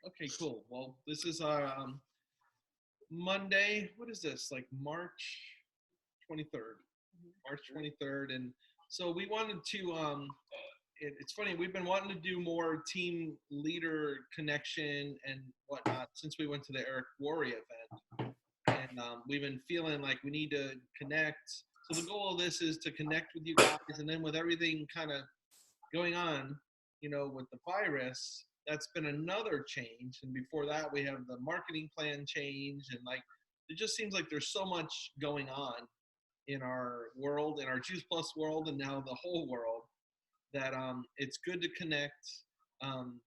Okay, cool. Well, this is our Monday. What is this? Like March 23rd. March 23rd. And so we wanted to, it's funny, we've been wanting to do more team leader connection and whatnot since we went to the Eric Worre event. And we've been feeling like we need to connect. So the goal of this is to connect with you guys, and then with everything kind of going on, with the virus, that's been another change. And before that, we have the marketing plan change, and like it just seems like there's so much going on in our world, in our Juice Plus world, and now the whole world, that it's good to connect. Um,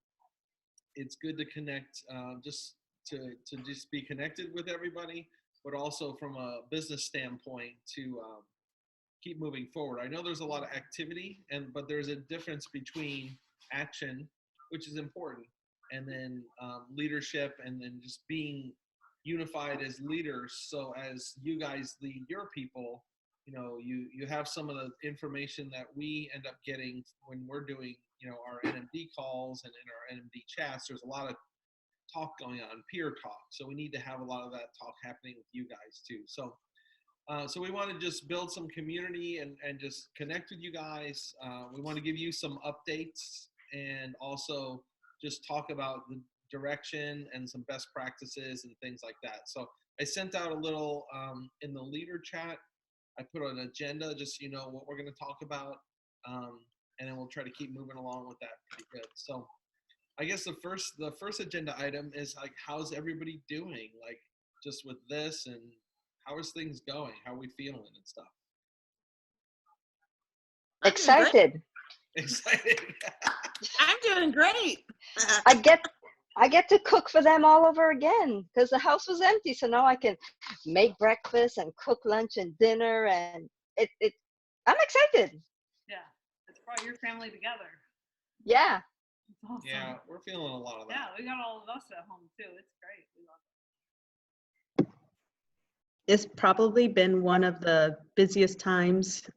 it's good to connect, just to just be connected with everybody, but also from a business standpoint to keep moving forward. I know there's a lot of activity, but there's a difference between action, which is important, and then leadership, and then just being unified as leaders. So as you guys lead your people, you have some of the information that we end up getting when we're doing, our NMD calls and in our NMD chats. There's a lot of talk going on, peer talk. So we need to have a lot of that talk happening with you guys too. So we want to just build some community and just connect with you guys. We want to give you some updates and also just talk about the direction and some best practices and things like that. So I sent out a little in the leader chat. I put an agenda just so you know what we're going to talk about, and then we'll try to keep moving along with that pretty good. So I guess the first agenda item is like, how's everybody doing? Like just with this, and how is things going? How are we feeling and stuff? Excited. Excited. I'm doing great. I get to cook for them all over again because the house was empty. So now I can make breakfast and cook lunch and dinner, and I'm excited. Yeah, it's brought your family together. Yeah. It's awesome. Yeah, we're feeling a lot of that. Yeah, we got all of us at home too. It's great. We love it. It's probably been one of the busiest times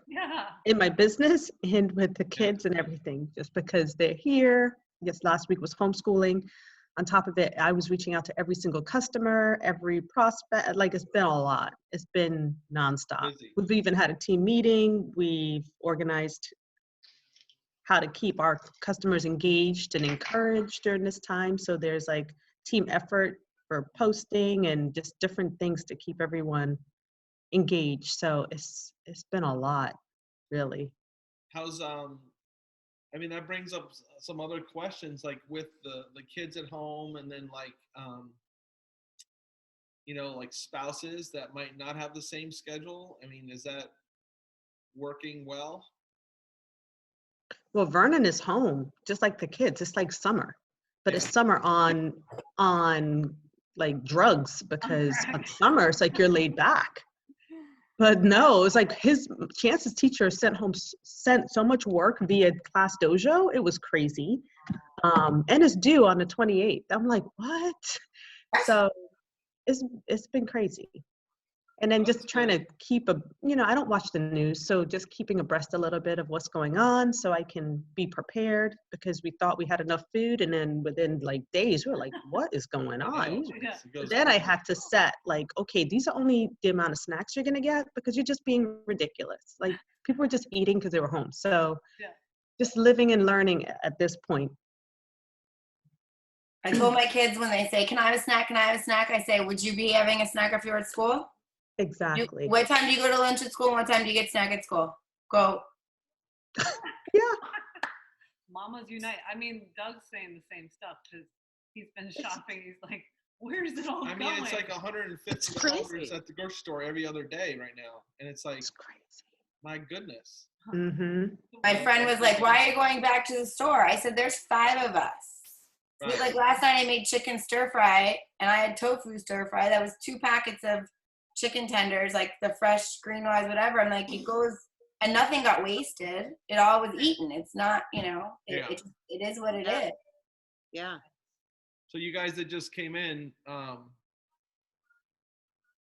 Yeah. in my business and with the kids and everything, just because they're here. Yes, last week was homeschooling. On top of it, I was reaching out to every single customer, every prospect. Like, it's been a lot. It's been nonstop. Busy. We've even had a team meeting. We've organized how to keep our customers engaged and encouraged during this time. So there's like team effort for posting and just different things to keep everyone engaged. So it's been a lot, really. How's I mean, that brings up some other questions, like with the kids at home, and then like like spouses that might not have the same schedule. I mean, is that working well? Well, Vernon is home, just like the kids. It's like summer, but it's summer on like drugs, because on summer it's like you're laid back. But no, it's like Chance's teacher sent so much work via Class Dojo. It was crazy. And it's due on the 28th. I'm like, what? So it's been crazy. And then just trying to keep I don't watch the news, so just keeping abreast a little bit of what's going on so I can be prepared, because we thought we had enough food, and then within like days we were like, what is going on? So then I had to set like, okay, these are only the amount of snacks you're gonna get, because you're just being ridiculous. Like, people were just eating because they were home. So just living and learning at this point. I told my kids, when they say, can I have a snack? Can I have a snack? I say, would you be having a snack if you were at school? Exactly. What time do you go to lunch at school? What time do you get snack at school? Go. Yeah. Mamas unite. I mean, Doug's saying the same stuff because he's been shopping. He's like, where's it all going? I mean, it's like $150 at the grocery store every other day right now. And it's like, crazy. My goodness. Mm-hmm. My friend was like, why are you going back to the store? I said, there's 5 of us. Right. So like last night I made chicken stir fry, and I had tofu stir fry. That was 2 packets of chicken tenders, like the fresh green wise, whatever. And like, it goes, and nothing got wasted. It all was eaten. It's not, it is what it is. Yeah. So you guys that just came in, so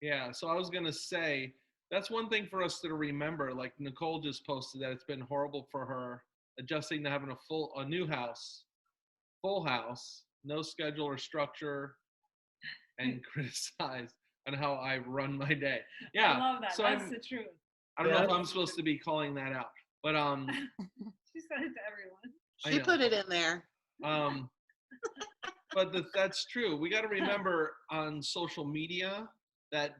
I was going to say, that's one thing for us to remember. Like Nicole just posted that it's been horrible for her adjusting to having a new house, full house, no schedule or structure, and criticize on how I run my day. Yeah. I love that. So That's the truth. I don't know if Yeah. I'm supposed to be calling that out, but She said it to everyone. I She know. put it in there. But that's true. We got to remember on social media that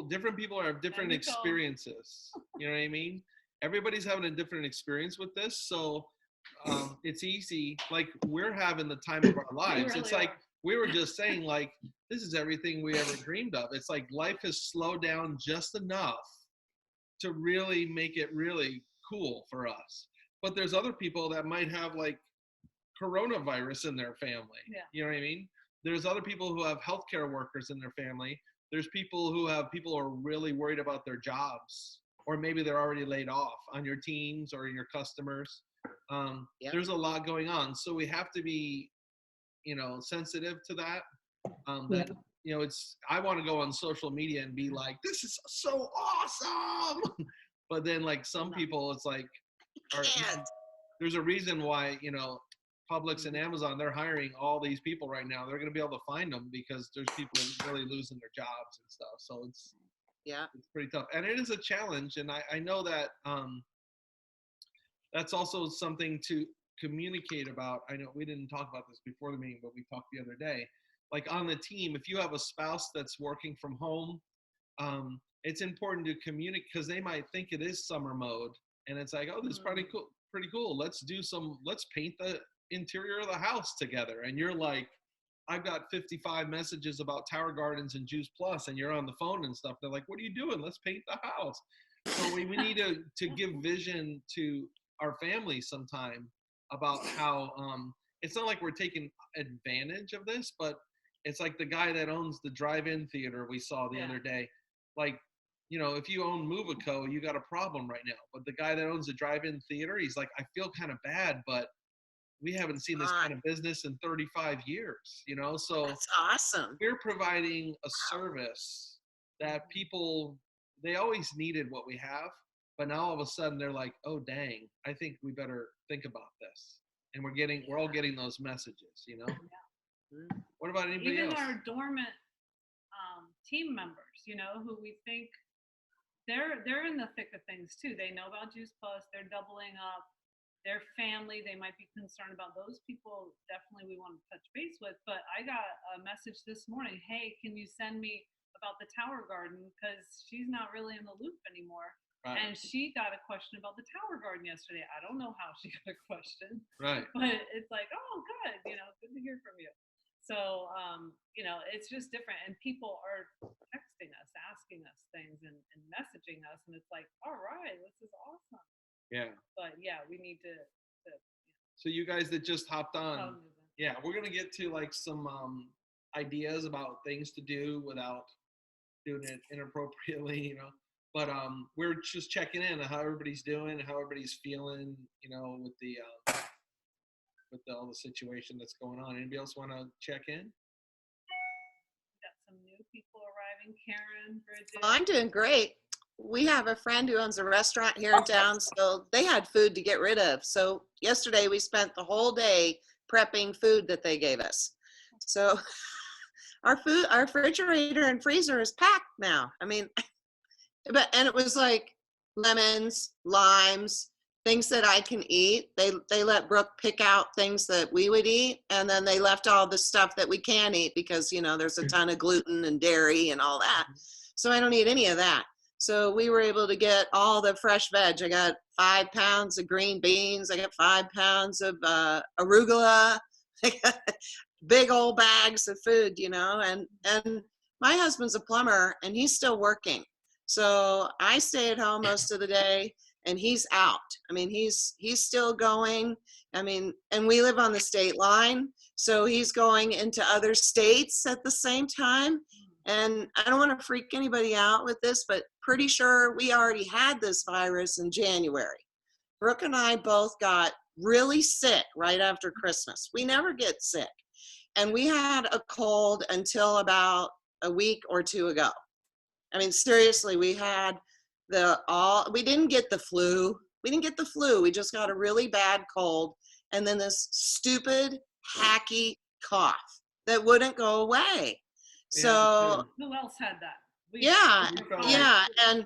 different people have different Nicole. experiences. You know what I mean? Everybody's having a different experience with this, so it's easy. Like we're having the time of our lives. It's really like we were just saying, like this is everything we ever dreamed of. It's like life has slowed down just enough to really make it really cool for us. But there's other people that might have like coronavirus in their family. Yeah. You know what I mean? There's other people who have healthcare workers in their family. There's people who are really worried about their jobs, or maybe they're already laid off on your teams or your customers. Yep. There's a lot going on. So we have to be, sensitive to that. That, I want to go on social media and be like, this is so awesome. But then like some people, it's like, And there's a reason why, Publix and Amazon, they're hiring all these people right now. They're going to be able to find them because there's people really losing their jobs and stuff. So it's pretty tough. And it is a challenge. And I know that that's also something to communicate about. I know we didn't talk about this before the meeting, but we talked the other day. Like on the team, if you have a spouse that's working from home, it's important to communicate because they might think it is summer mode. And it's like, oh, this is pretty cool. Let's paint the interior of the house together. And you're like, I've got 55 messages about Tower Gardens and Juice Plus, and you're on the phone and stuff. They're like, what are you doing? Let's paint the house. So we need to give vision to our families sometime about how it's not like we're taking advantage of this, but it's like the guy that owns the drive-in theater we saw the other day. Like, if you own Movico, you got a problem right now. But the guy that owns the drive-in theater, he's like, I feel kind of bad, but we haven't seen this kind of business in 35 years, So that's awesome. we're providing a service that people, they always needed what we have, but now all of a sudden they're like, oh, dang, I think we better think about this. And we're all getting those messages, What about anybody Even else? our dormant team members, who we think they're in the thick of things too. They know about Juice Plus. They're doubling up. Their family, they might be concerned about. Those people definitely we want to touch base with. But I got a message this morning. Hey, can you send me about the Tower Garden? Because she's not really in the loop anymore. Right. And she got a question about the Tower Garden yesterday. I don't know how she got a question. Right. But it's like, oh, good. Good to hear from you. So, it's just different. And people are texting us, asking us things and messaging us. And it's like, all right, this is awesome. Yeah. But yeah, we need to So you guys that just hopped on, cognizant. yeah, we're going to get to like some ideas about things to do without doing it inappropriately, But we're just checking in on how everybody's doing, how everybody's feeling, with the all the situation that's going on. Anybody else want to check in? Got some new people arriving. Karen, Bridget. Well, I'm doing great. We have a friend who owns a restaurant here in town, so they had food to get rid of. So yesterday we spent the whole day prepping food that they gave us. So our refrigerator and freezer is packed now. I mean, and it was like lemons, limes, things that I can eat. They let Brooke pick out things that we would eat, and then they left all the stuff that we can't eat because, there's a ton of gluten and dairy and all that. So I don't eat any of that. So we were able to get all the fresh veg. I got 5 pounds of green beans. I got 5 pounds of arugula. I got big old bags of food, and my husband's a plumber and he's still working. So I stay at home most of the day and he's out. I mean, he's still going. I mean, and we live on the state line. So he's going into other states at the same time. And I don't want to freak anybody out with this, but pretty sure we already had this virus in January. Brooke and I both got really sick right after Christmas. We never get sick. And we had a cold until about a week or two ago. I mean, seriously, we had we didn't get the flu. We didn't get the flu. We just got a really bad cold. And then this stupid, hacky cough that wouldn't go away. So Who else had that? yeah, We felt yeah, Yeah.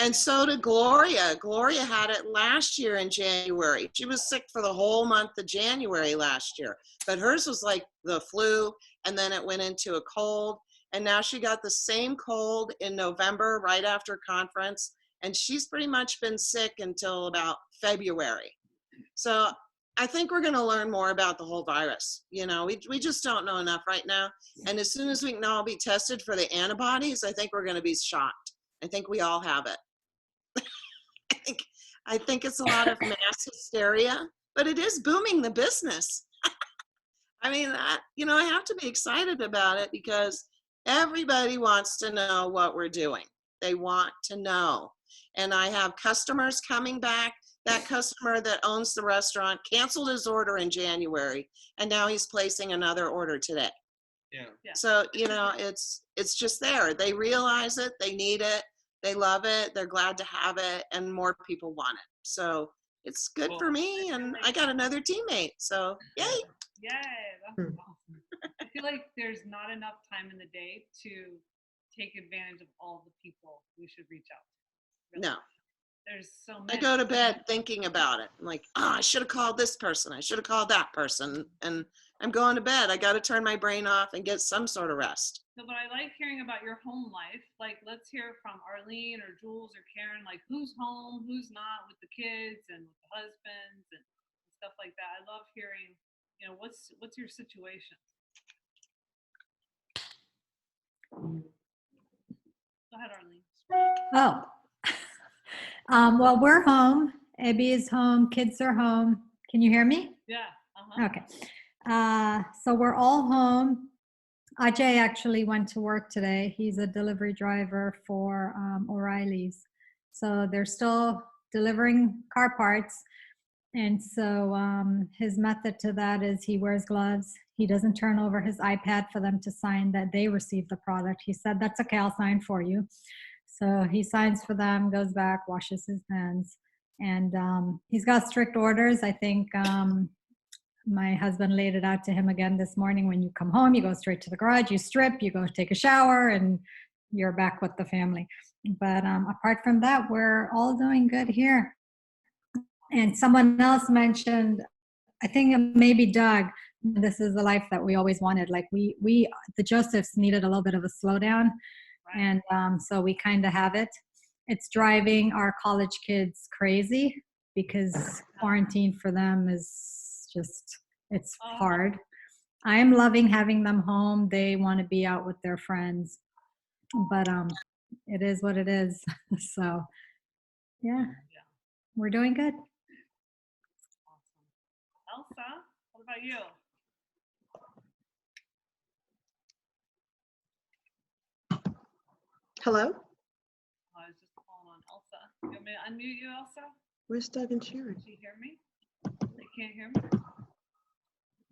and so did Gloria. Gloria had it last year in January. She was sick for the whole month of January last year, but hers was like the flu, and then it went into a cold, and now she got the same cold in November right after conference, and she's pretty much been sick until about February. So I think we're going to learn more about the whole virus. You know, we just don't know enough right now. And as soon as we can all be tested for the antibodies, I think we're going to be shocked. I think we all have it. I think it's a lot of mass hysteria, but it is booming the business. I mean, you know, I have to be excited about it because everybody wants to know what we're doing. They want to know. And I have customers coming back. That customer that owns the restaurant canceled his order in January, and now he's placing another order today. Yeah. So, you know, it's just there. They realize it, they need it, they love it, they're glad to have it, and more people want it. So it's good for me, and I got another teammate. So yay. Yay, that's awesome. I feel like there's not enough time in the day to take advantage of all the people we should reach out to. Really. No. There's so I many. go to bed thinking about it. I'm like, oh, I should have called this person. I should have called that person. And I'm going to bed. I got to turn my brain off and get some sort of rest. So, but I like hearing about your home life. Like, let's hear from Arlene or Jules or Karen, like who's home, who's not with the kids and with the husbands and stuff like that. I love hearing, you know, what's your situation? Go ahead, Arlene. Oh, well, we're home. Abby is home. Kids are home. Can you hear me? Yeah. Uh-huh. Okay. So we're all home. Ajay actually went to work today. He's a delivery driver for O'Reilly's. So they're still delivering car parts. And so his method to that is he wears gloves. He doesn't turn over his iPad for them to sign that they received the product. He said, that's okay, I'll sign for you. So he signs for them, goes back, washes his hands. And he's got strict orders. I think my husband laid it out to him again this morning. When you come home, you go straight to the garage, you strip, you go take a shower, and you're back with the family. But apart from that, we're all doing good here. And someone else mentioned, I think maybe Doug, this is the life that we always wanted. Like the Josephs needed a little bit of a slowdown. And so we kind of have it. It's driving our college kids crazy because quarantine for them is just, it's hard. I am loving having them home. They want to be out with their friends, but it is what it is. So yeah, we're doing good. Awesome. Elsa, what about you? Hello? I was just calling on Elsa. You want me to unmute you, Elsa? Where's Doug and Sharon? Can you hear me? They can't hear me.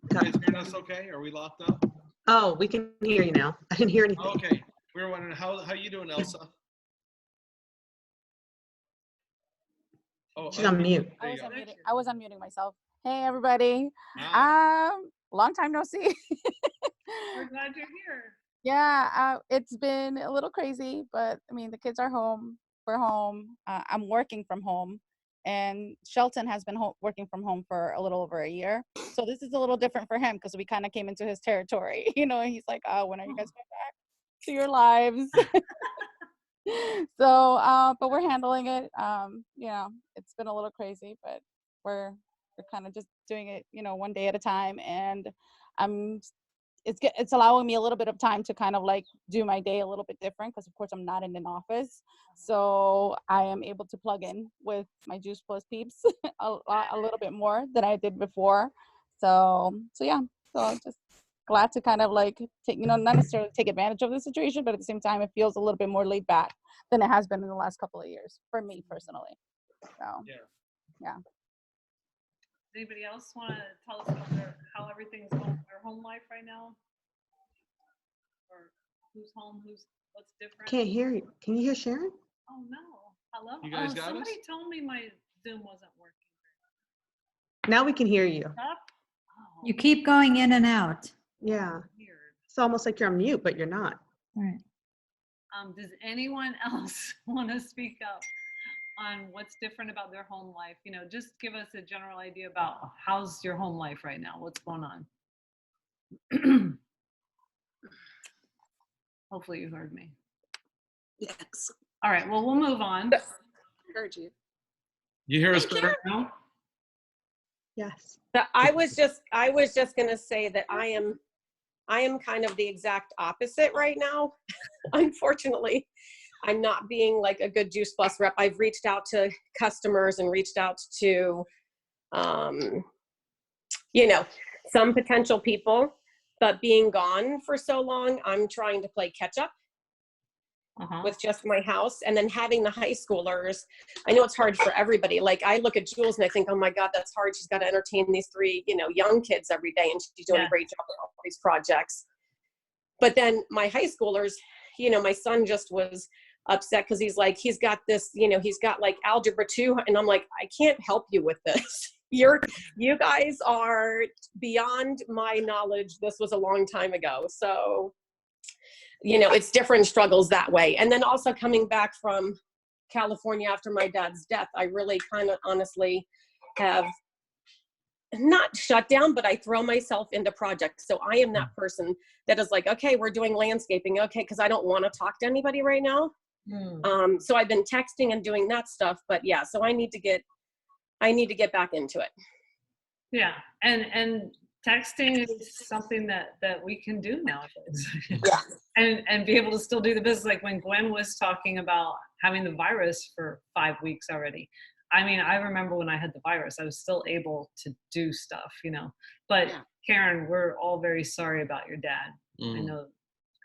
You guys hearing us okay? Are we locked up? Oh, we can hear you now. I didn't hear anything. Okay. We were wondering how you doing, Elsa? Oh, She's on mute. there you go. I was unmuting myself. Hey, everybody. Hi. Long time no see. We're glad you're here. Yeah, it's been a little crazy, but I mean, the kids are home. We're home. I'm working from home, and Shelton has been working from home for a little over a year. So this is a little different for him because we kind of came into his territory, you know. And he's like, "Oh, when are you guys going back to your lives?" So, but we're handling it. You know, it's been a little crazy, but we're kind of just doing it, you know, one day at a time. And it's allowing me a little bit of time to kind of like do my day a little bit different because of course I'm not in an office, so I am able to plug in with my Juice Plus peeps a little bit more than I did before. So yeah, so I'm just glad to kind of like take, you know, not necessarily take advantage of the situation, but at the same time it feels a little bit more laid back than it has been in the last couple of years for me personally. So yeah. Does anybody else want to tell us about how everything's going in their home life right now? Or who's home, what's different? Can't hear you. Can you hear Sharon? Oh no. Hello? You guys got somebody us? told me my Zoom wasn't working. Now we can hear you. Up? Oh. You keep going in and out. Yeah. Weird. It's almost like you're on mute, but you're not. Right. Does anyone else want to speak up on what's different about their home life? You know, just give us a general idea about how's your home life right now? What's going on? Hopefully you heard me. Yes. All right, well, we'll move on. Heard you. You hear us better now? Yes. I was just going to say that I am kind of the exact opposite right now. Unfortunately, I'm not being like a good Juice Plus rep. I've reached out to customers and reached out to, some potential people, but being gone for so long, I'm trying to play catch up with just my house. And then having the high schoolers, I know it's hard for everybody. Like I look at Jules and I think, oh my God, that's hard. She's got to entertain these 3, young kids every day. And she's doing a great job with all these projects. But then my high schoolers, my son just was upset because he's got this, he's got like algebra 2. And I'm like, I can't help you with this. You guys are beyond my knowledge. This was a long time ago. So, it's different struggles that way. And then also coming back from California after my dad's death, I really kind of honestly have not shut down, but I throw myself into projects. So I am that person that is like, okay, we're doing landscaping. Okay. Cause I don't want to talk to anybody right now. So I've been texting and doing that stuff, but yeah, so I need to get back into it. Yeah. And texting is something that we can do nowadays. Yeah. and be able to still do the business. Like when Gwen was talking about having the virus for 5 weeks already. I mean, I remember when I had the virus, I was still able to do stuff, but Karen, we're all very sorry about your dad. I know,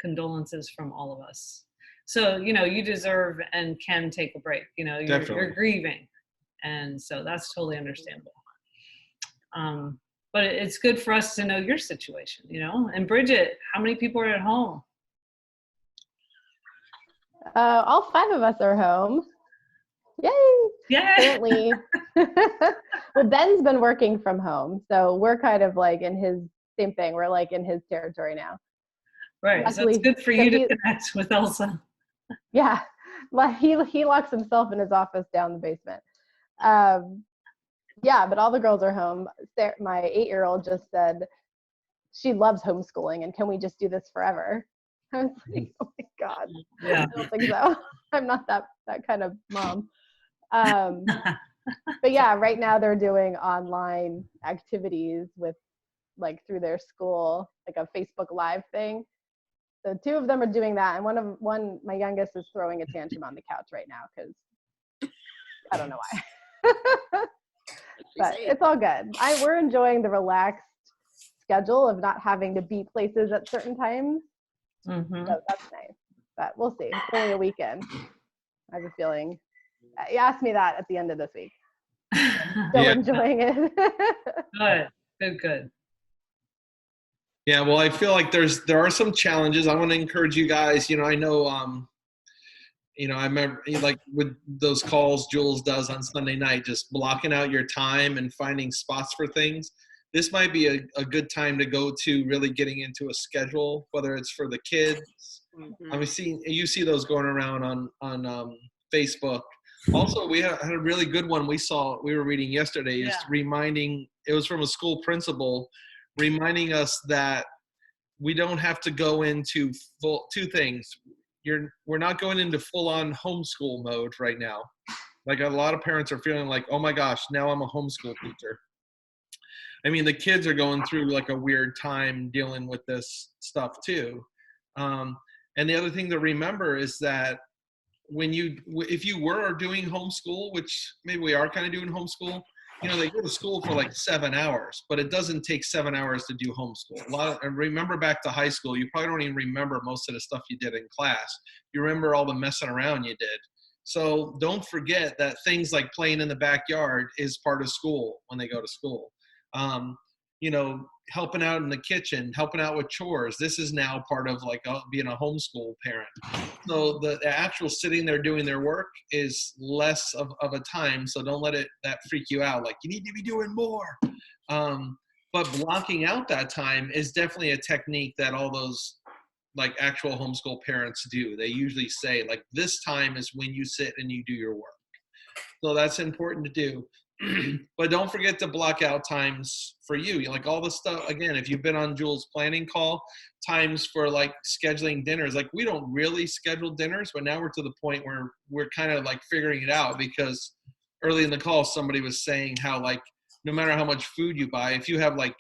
condolences from all of us. So, you deserve and can take a break, you're grieving. And so that's totally understandable. But it's good for us to know your situation, and Bridget, how many people are at home? All 5 of us are home. Yay! Yeah. Currently, well, Ben's been working from home, so we're kind of like in his same thing. We're like in his territory now. Right. Luckily, so it's good for you to connect with Elsa. Yeah. Well, he locks himself in his office down the basement. Yeah, but all the girls are home. My 8-year-old just said she loves homeschooling, and can we just do this forever? I was like, oh my God. Yeah. I don't think so. I'm not that kind of mom. But yeah, right now they're doing online activities with through their school, like a Facebook Live thing. So 2 of them are doing that, and my youngest is throwing a tantrum on the couch right now because I don't know why. But it's all good. We're enjoying the relaxed schedule of not having to be places at certain times. So that's nice. But we'll see. It's only a weekend. I have a feeling. You asked me that at the end of this week. Still enjoying it. Good. Yeah, well, I feel like there are some challenges. I want to encourage you guys. I know, I remember like with those calls Jules does on Sunday night, just blocking out your time and finding spots for things. This might be a good time to go to really getting into a schedule, whether it's for the kids. You see those going around on Facebook. Also, we had a really good one we were reading yesterday. Is reminding, it was from a school principal, reminding us that we don't have to go into 2 things. We're not going into full-on homeschool mode right now. Like a lot of parents are feeling like, oh my gosh, now I'm a homeschool teacher. I mean, the kids are going through like a weird time dealing with this stuff too. And the other thing to remember is that if you were doing homeschool, which maybe we are kind of doing homeschool, they go to school for like 7 hours, but it doesn't take 7 hours to do homeschool. And remember back to high school, you probably don't even remember most of the stuff you did in class. You remember all the messing around you did. So don't forget that things like playing in the backyard is part of school when they go to school. Helping out in the kitchen, helping out with chores. This is now part of like being a homeschool parent. So the actual sitting there doing their work is less of a time. So don't let that freak you out. Like you need to be doing more. but blocking out that time is definitely a technique that all those like actual homeschool parents do. They usually say like, this time is when you sit and you do your work. So that's important to do. But don't forget to block out times for you. Like all the stuff, again, if you've been on Jules' planning call, times for like scheduling dinners. Like we don't really schedule dinners, but now we're to the point where we're kind of like figuring it out, because early in the call, somebody was saying how like, no matter how much food you buy, if you have like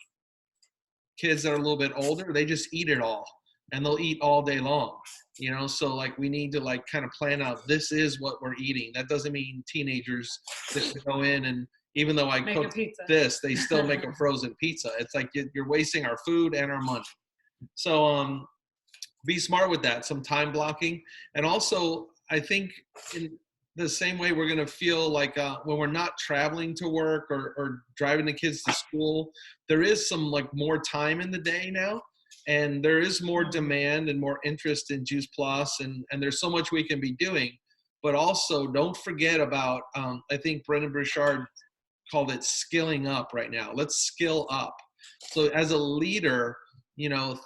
kids that are a little bit older, they just eat it all and they'll eat all day long. You know, so like we need to like kind of plan out, this is what we're eating. That doesn't mean teenagers that go in and even though I Make a cook pizza. this, they still make a frozen pizza. It's like you're wasting our food and our money. So be smart with that, some time blocking. And also I think in the same way we're going to feel like when we're not traveling to work or driving the kids to school, there is some like more time in the day now. And there is more demand and more interest in Juice Plus, and there's so much we can be doing. But also, don't forget about, I think Brendan Burchard called it skilling up right now. Let's skill up. So as a leader, you know,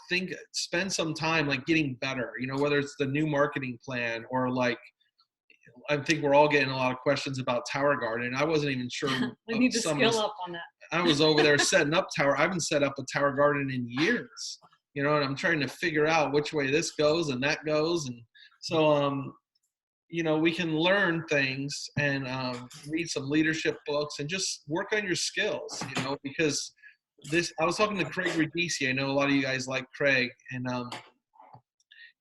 spend some time like getting better, you know, whether it's the new marketing plan or like, I think we're all getting a lot of questions about Tower Garden. I wasn't even sure. We need to skill up on that. I was over there setting up I haven't set up a Tower Garden in years. You know, and I'm trying to figure out which way this goes and that goes. And so, you know, we can learn things and read some leadership books and just work on your skills, you know, because I was talking to Craig Radici. I know a lot of you guys like Craig, and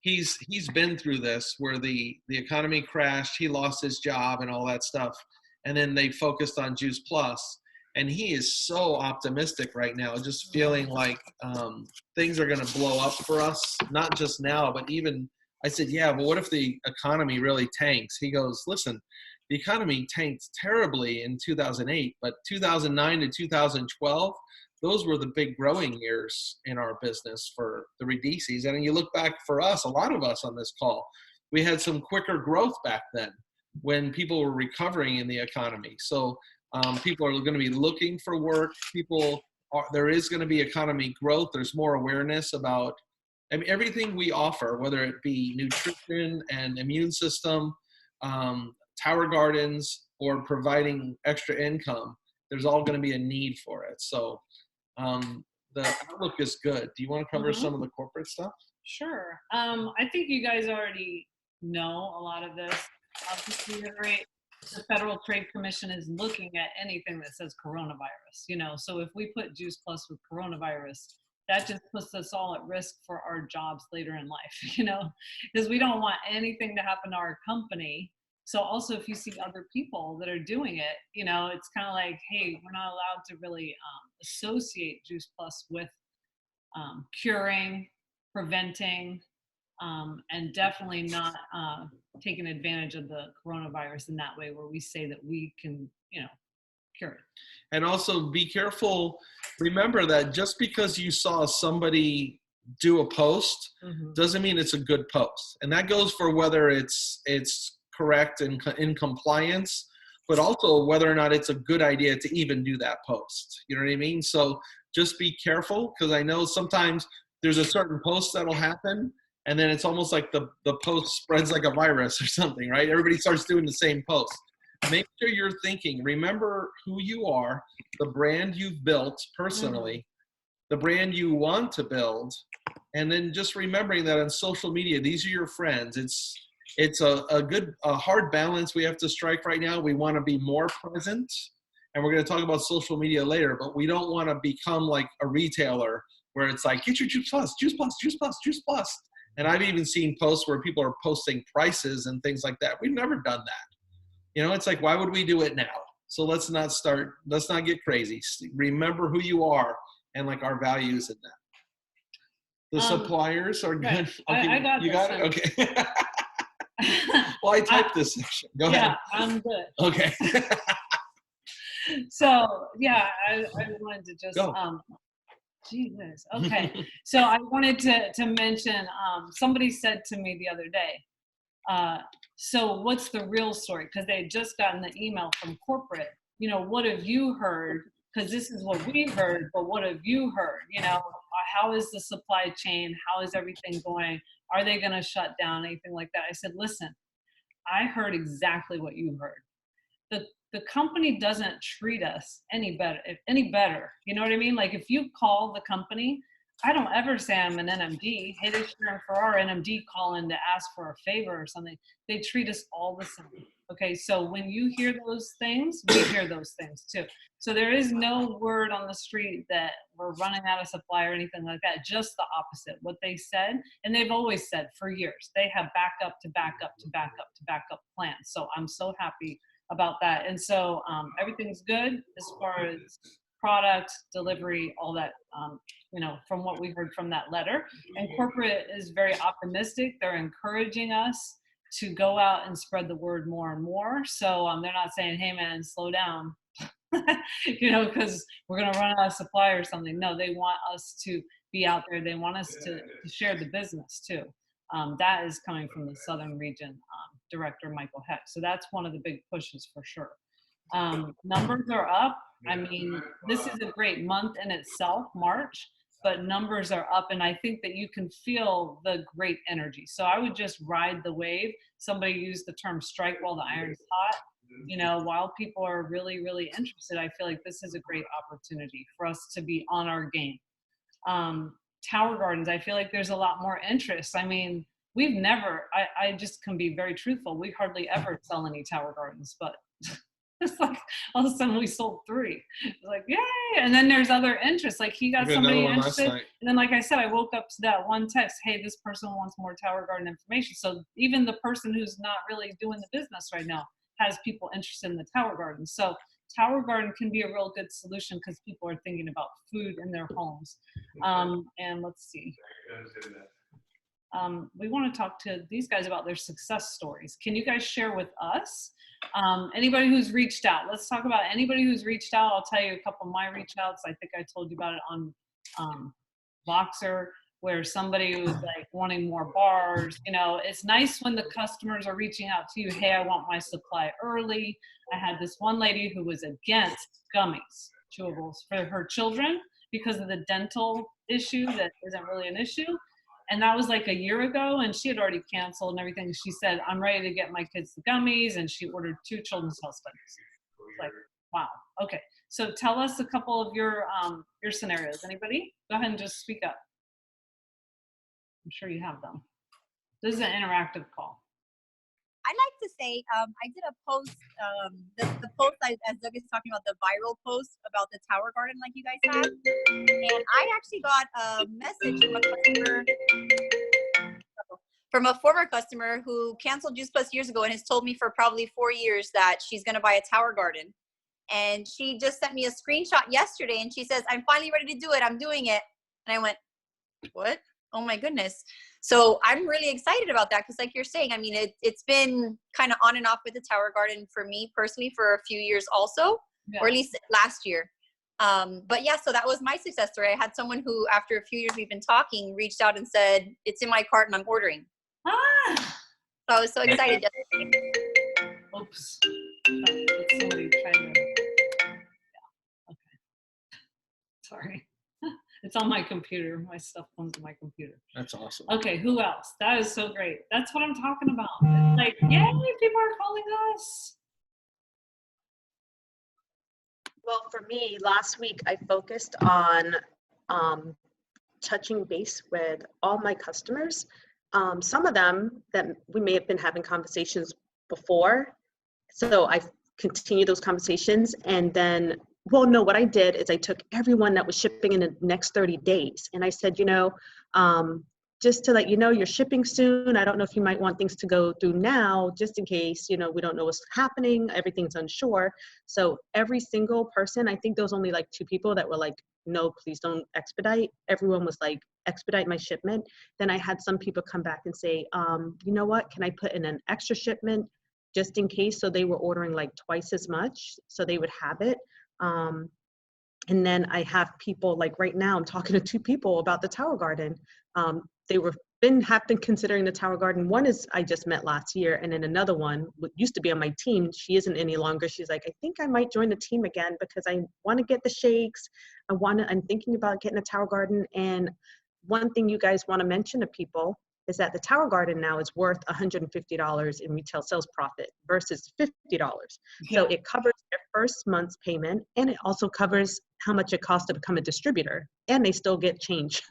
he's been through this where the economy crashed, he lost his job and all that stuff. And then they focused on Juice Plus. And he is so optimistic right now, just feeling like things are going to blow up for us, not just now, but even, I said, yeah, but what if the economy really tanks? He goes, listen, the economy tanked terribly in 2008, but 2009 to 2012, those were the big growing years in our business for the Radicis. And you look back for us, a lot of us on this call, we had some quicker growth back then when people were recovering in the economy. So people are going to be looking for work. There is going to be economy growth. There's more awareness about, I mean, everything we offer, whether it be nutrition and immune system, Tower Gardens, or providing extra income. There's all going to be a need for it. So the outlook is good. Do you want to cover some of the corporate stuff? Sure. I think you guys already know a lot of this. I'll just reiterate. The Federal Trade Commission is looking at anything that says coronavirus, you know, so if we put Juice Plus with coronavirus, that just puts us all at risk for our jobs later in life, you know, because we don't want anything to happen to our company. So also if you see other people that are doing it, you know, it's kind of like, hey, we're not allowed to really associate Juice Plus with curing, preventing, and definitely not taking advantage of the coronavirus in that way where we say that we can, you know, cure it. And also be careful. Remember that just because you saw somebody do a post doesn't mean it's a good post. And that goes for whether it's correct and in compliance, but also whether or not it's a good idea to even do that post. You know what I mean? So just be careful, because I know sometimes there's a certain post that'll happen, and then it's almost like the post spreads like a virus or something, right? Everybody starts doing the same post. Make sure you're thinking, remember who you are, the brand you've built personally, the brand you want to build, and then just remembering that on social media, these are your friends. It's a hard balance we have to strike right now. We want to be more present, and we're going to talk about social media later, but we don't want to become like a retailer where it's like, get your Juice Plus, Juice Plus, Juice Plus, Juice Plus. And I've even seen posts where people are posting prices and things like that. We've never done that. You know, it's like, why would we do it now? So let's not get crazy. Remember who you are and like our values in that. The suppliers are good. Right. Okay, I got you this got it? Okay. Well, I typed this section. Go ahead. Yeah, I'm good. Okay. So yeah, I wanted to just Go. Jesus. Okay. So I wanted to mention, somebody said to me the other day, so what's the real story? Because they had just gotten the email from corporate. You know, what have you heard? because this is what we heard, but what have you heard? You know, how is the supply chain? How is everything going? Are they going to shut down? Anything like that? I said, listen, I heard exactly what you heard. The company doesn't treat us any better. You know what I mean? Like if you call the company, I don't ever say I'm an NMD. Hey, this Sharon Farrar NMD call in to ask for a favor or something. They treat us all the same. Okay, so when you hear those things, we hear those things too. So there is no word on the street that we're running out of supply or anything like that. Just the opposite. What they said, and they've always said for years, they have backup to backup to backup to backup plans. So I'm so happy about that. And so everything's good as far as product delivery, all that, you know, from what we heard from that letter. And corporate is very optimistic. They're encouraging us to go out and spread the word more and more. So they're not saying, hey man, slow down, you know, because we're going to run out of supply or something. No, they want us to be out there. They want us to share the business too. That is coming from the Southern Region Director, Michael Heck. So that's one of the big pushes for sure. Numbers are up. I mean, this is a great month in itself, March, but numbers are up, and I think that you can feel the great energy. So I would just ride the wave. Somebody used the term strike while the iron's hot. You know, while people are really, really interested, I feel like this is a great opportunity for us to be on our game. Tower Gardens, I feel like there's a lot more interest. I mean, we've never, I just can be very truthful, we hardly ever sell any Tower Gardens, but it's like all of a sudden we sold 3. It's like, yay! And then there's other interest. Like he got somebody interested. And then, like I said, I woke up to that one text, hey, this person wants more Tower Garden information. So even the person who's not really doing the business right now has people interested in the Tower Garden. So Tower Garden can be a real good solution because people are thinking about food in their homes. And let's see. We want to talk to these guys about their success stories. Can you guys share with us? Anybody who's reached out, let's talk about anybody who's reached out. I'll tell you a couple of my reach outs. I think I told you about it on Voxer, where somebody was like wanting more bars. You know, it's nice when the customers are reaching out to you. Hey, I want my supply early. I had this one lady who was against gummies, chewables for her children because of the dental issue that isn't really an issue. And that was like a year ago, and she had already canceled and everything. She said, I'm ready to get my kids the gummies, and she ordered 2 children's health studies. It's like, wow. Okay. So tell us a couple of your scenarios. Anybody? Go ahead and just speak up. I'm sure you have them. This is an interactive call. I'd like to say, I did a post, the post as Doug is talking about, the viral post about the Tower Garden like you guys had. And I actually got a message from a former customer who canceled Juice Plus years ago and has told me for probably 4 years that she's going to buy a Tower Garden. And she just sent me a screenshot yesterday and she says, I'm finally ready to do it. I'm doing it. And I went, what? Oh my goodness. So I'm really excited about that because like you're saying, I mean, it's been kind of on and off with the Tower Garden for me personally for a few years also, or at least last year. But yeah, so that was my success story. I had someone who, after a few years we've been talking, reached out and said, it's in my cart and I'm ordering. So I was so excited yesterday. Oops. Somebody trying to, yeah. Okay. Sorry. It's on my computer. My stuff comes to my computer. That's awesome. Okay, who else? That is so great. That's what I'm talking about. It's like, yay, people are calling us. Well, for me, last week I focused on touching base with all my customers. Some of them that we may have been having conversations before. So I continued those conversations, and then, well, no, what I did is I took everyone that was shipping in the next 30 days. And I said, you know, just to let you know, you're shipping soon. I don't know if you might want things to go through now, just in case, you know, we don't know what's happening. Everything's unsure. So every single person, I think there was only like 2 people that were like, no, please don't expedite. Everyone was like, expedite my shipment. Then I had some people come back and say, you know what, can I put in an extra shipment just in case? So they were ordering like twice as much, so they would have it. And then I have people like right now, I'm talking to 2 people about the Tower Garden. They were have been considering the Tower Garden. One is I just met last year, and then another one used to be on my team. She isn't any longer. She's like, I think I might join the team again because I want to get the shakes. I'm thinking about getting a Tower Garden. And one thing you guys want to mention to people is that the Tower Garden now is worth $150 in retail sales profit versus $50. So it covers their first month's payment, and it also covers how much it costs to become a distributor, and they still get change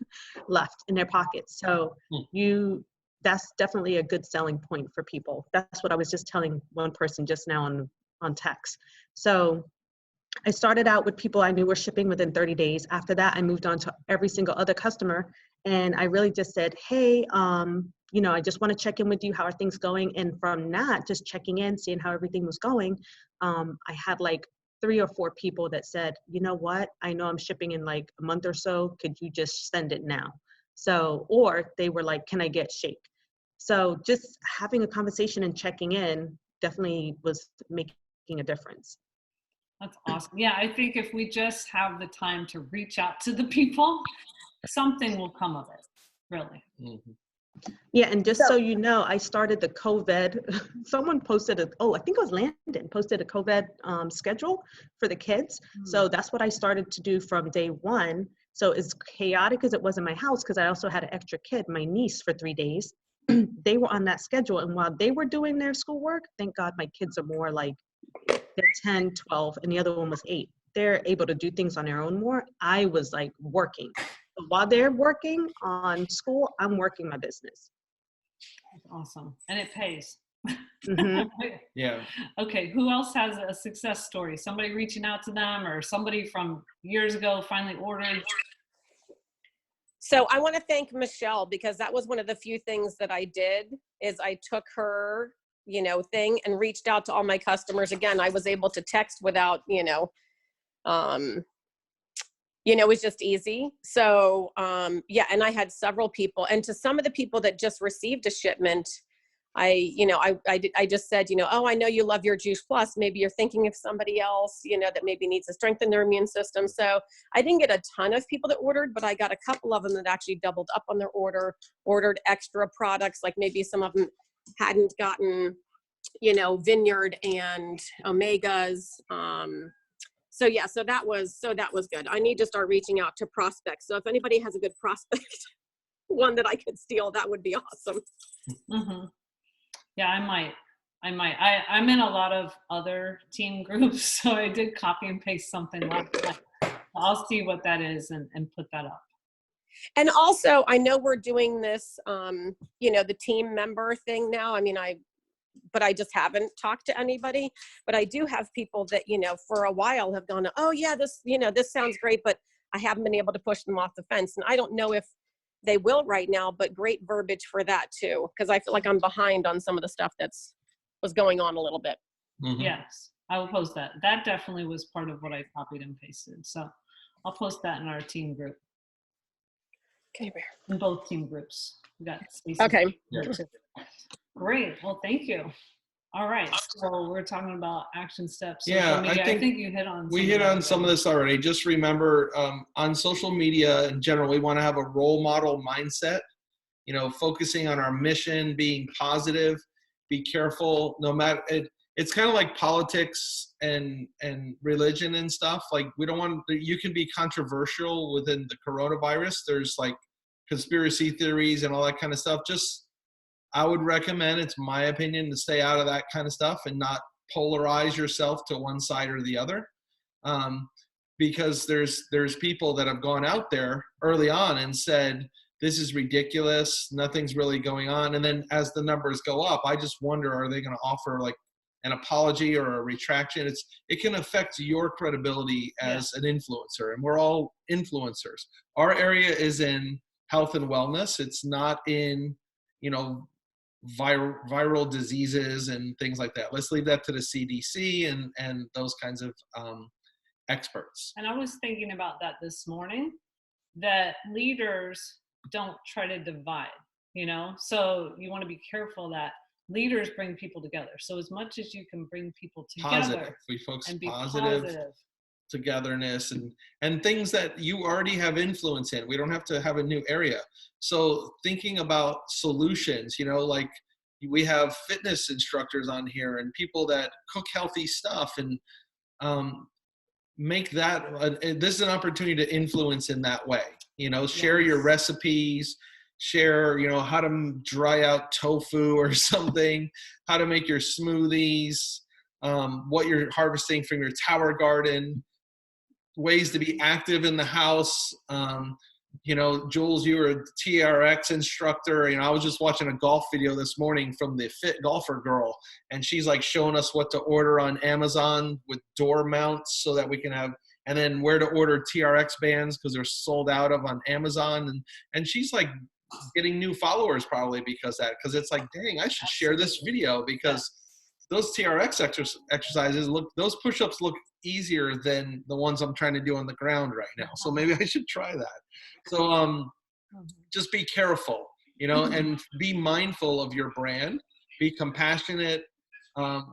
left in their pockets. So that's definitely a good selling point for people. That's what I was just telling one person just now on text. So I started out with people I knew were shipping within 30 days. After that, I moved on to every single other customer. And I really just said, hey, I just want to check in with you. How are things going? And from that, just checking in, seeing how everything was going, I had like 3 or 4 people that said, you know what? I know I'm shipping in like a month or so. Could you just send it now? So, or they were like, can I get shake? So just having a conversation and checking in definitely was making a difference. That's awesome. Yeah, I think if we just have the time to reach out to the people, something will come of it, really. Mm-hmm. Yeah, and just so you know, I started the COVID. Someone posted I think it was Landon, posted a COVID schedule for the kids. So that's what I started to do from day one. So as chaotic as it was in my house, because I also had an extra kid, my niece, for 3 days. They were on that schedule. And while they were doing their schoolwork, thank God my kids are more like, they're 10, 12, and the other one was 8. They're able to do things on their own more. I was like working. But while they're working on school, I'm working my business. That's awesome. And it pays. Mm-hmm. Yeah. Okay, who else has a success story? Somebody reaching out to them, or somebody from years ago finally ordered? So I want to thank Michelle, because that was one of the few things that I did is I took her thing and reached out to all my customers. Again, I was able to text without, it was just easy. So, and I had several people, and to some of the people that just received a shipment, I just said, oh, I know you love your Juice Plus. Maybe you're thinking of somebody else, that maybe needs to strengthen their immune system. So I didn't get a ton of people that ordered, but I got a couple of them that actually doubled up on their ordered extra products. Like maybe some of them hadn't gotten, Vineyard and Omegas. So that was good. I need to start reaching out to prospects. So if anybody has a good prospect, one that I could steal, that would be awesome. Mm-hmm. Yeah, I might. I'm in a lot of other team groups, so I did copy and paste something like that. I'll see what that is and put that up. And also, I know we're doing this, the team member thing now. I mean, but I just haven't talked to anybody. But I do have people that, for a while have gone, oh yeah, this sounds great, but I haven't been able to push them off the fence. And I don't know if they will right now, but great verbiage for that too, because I feel like I'm behind on some of the stuff was going on a little bit. Mm-hmm. Yes, I will post that. That definitely was part of what I copied and pasted. So I'll post that in our team group. Okay, in both team groups. We got Stacey. Okay. Great. Well, thank you. All right. So we're talking about action steps. Yeah, I think you hit on. We hit on some of this already. Just remember, on social media in general, we want to have a role model mindset. Focusing on our mission, being positive. Be careful. No matter it's kind of like politics and religion and stuff. Like we don't want. You can be controversial within the coronavirus. There's like conspiracy theories and all that kind of stuff. I would recommend, it's my opinion, to stay out of that kind of stuff and not polarize yourself to one side or the other. Because there's people that have gone out there early on and said, this is ridiculous, nothing's really going on. And then as the numbers go up, I just wonder, are they going to offer like an apology or a retraction? It can affect your credibility as an influencer, and we're all influencers. Our area is in health and wellness. It's not in, viral diseases and things like that. Let's leave that to the CDC and those kinds of experts. And I was thinking about that this morning, that leaders don't try to divide, so you want to be careful that leaders bring people together. So as much as you can bring people together, We focus and be positive. togetherness and things that you already have influence in. We don't have to have a new area. So thinking about solutions, you know, like we have fitness instructors on here and people that cook healthy stuff, and make that, this is an opportunity to influence in that way. You know, share your recipes, share, you know, how to dry out tofu or something, how to make your smoothies, what you're harvesting from your tower garden, ways to be active in the house. You know, Jules, you were a TRX instructor. You know, I was just watching a golf video this morning from the Fit Golfer Girl, and she's like showing us what to order on Amazon with door mounts so that we can have, and then where to order TRX bands because they're sold out of on Amazon. And she's like getting new followers probably because it's like, dang, I should share this video because those TRX exercises those push-ups look easier than the ones I'm trying to do on the ground right now. So maybe I should try that. So just be careful, you know, and be mindful of your brand, be compassionate.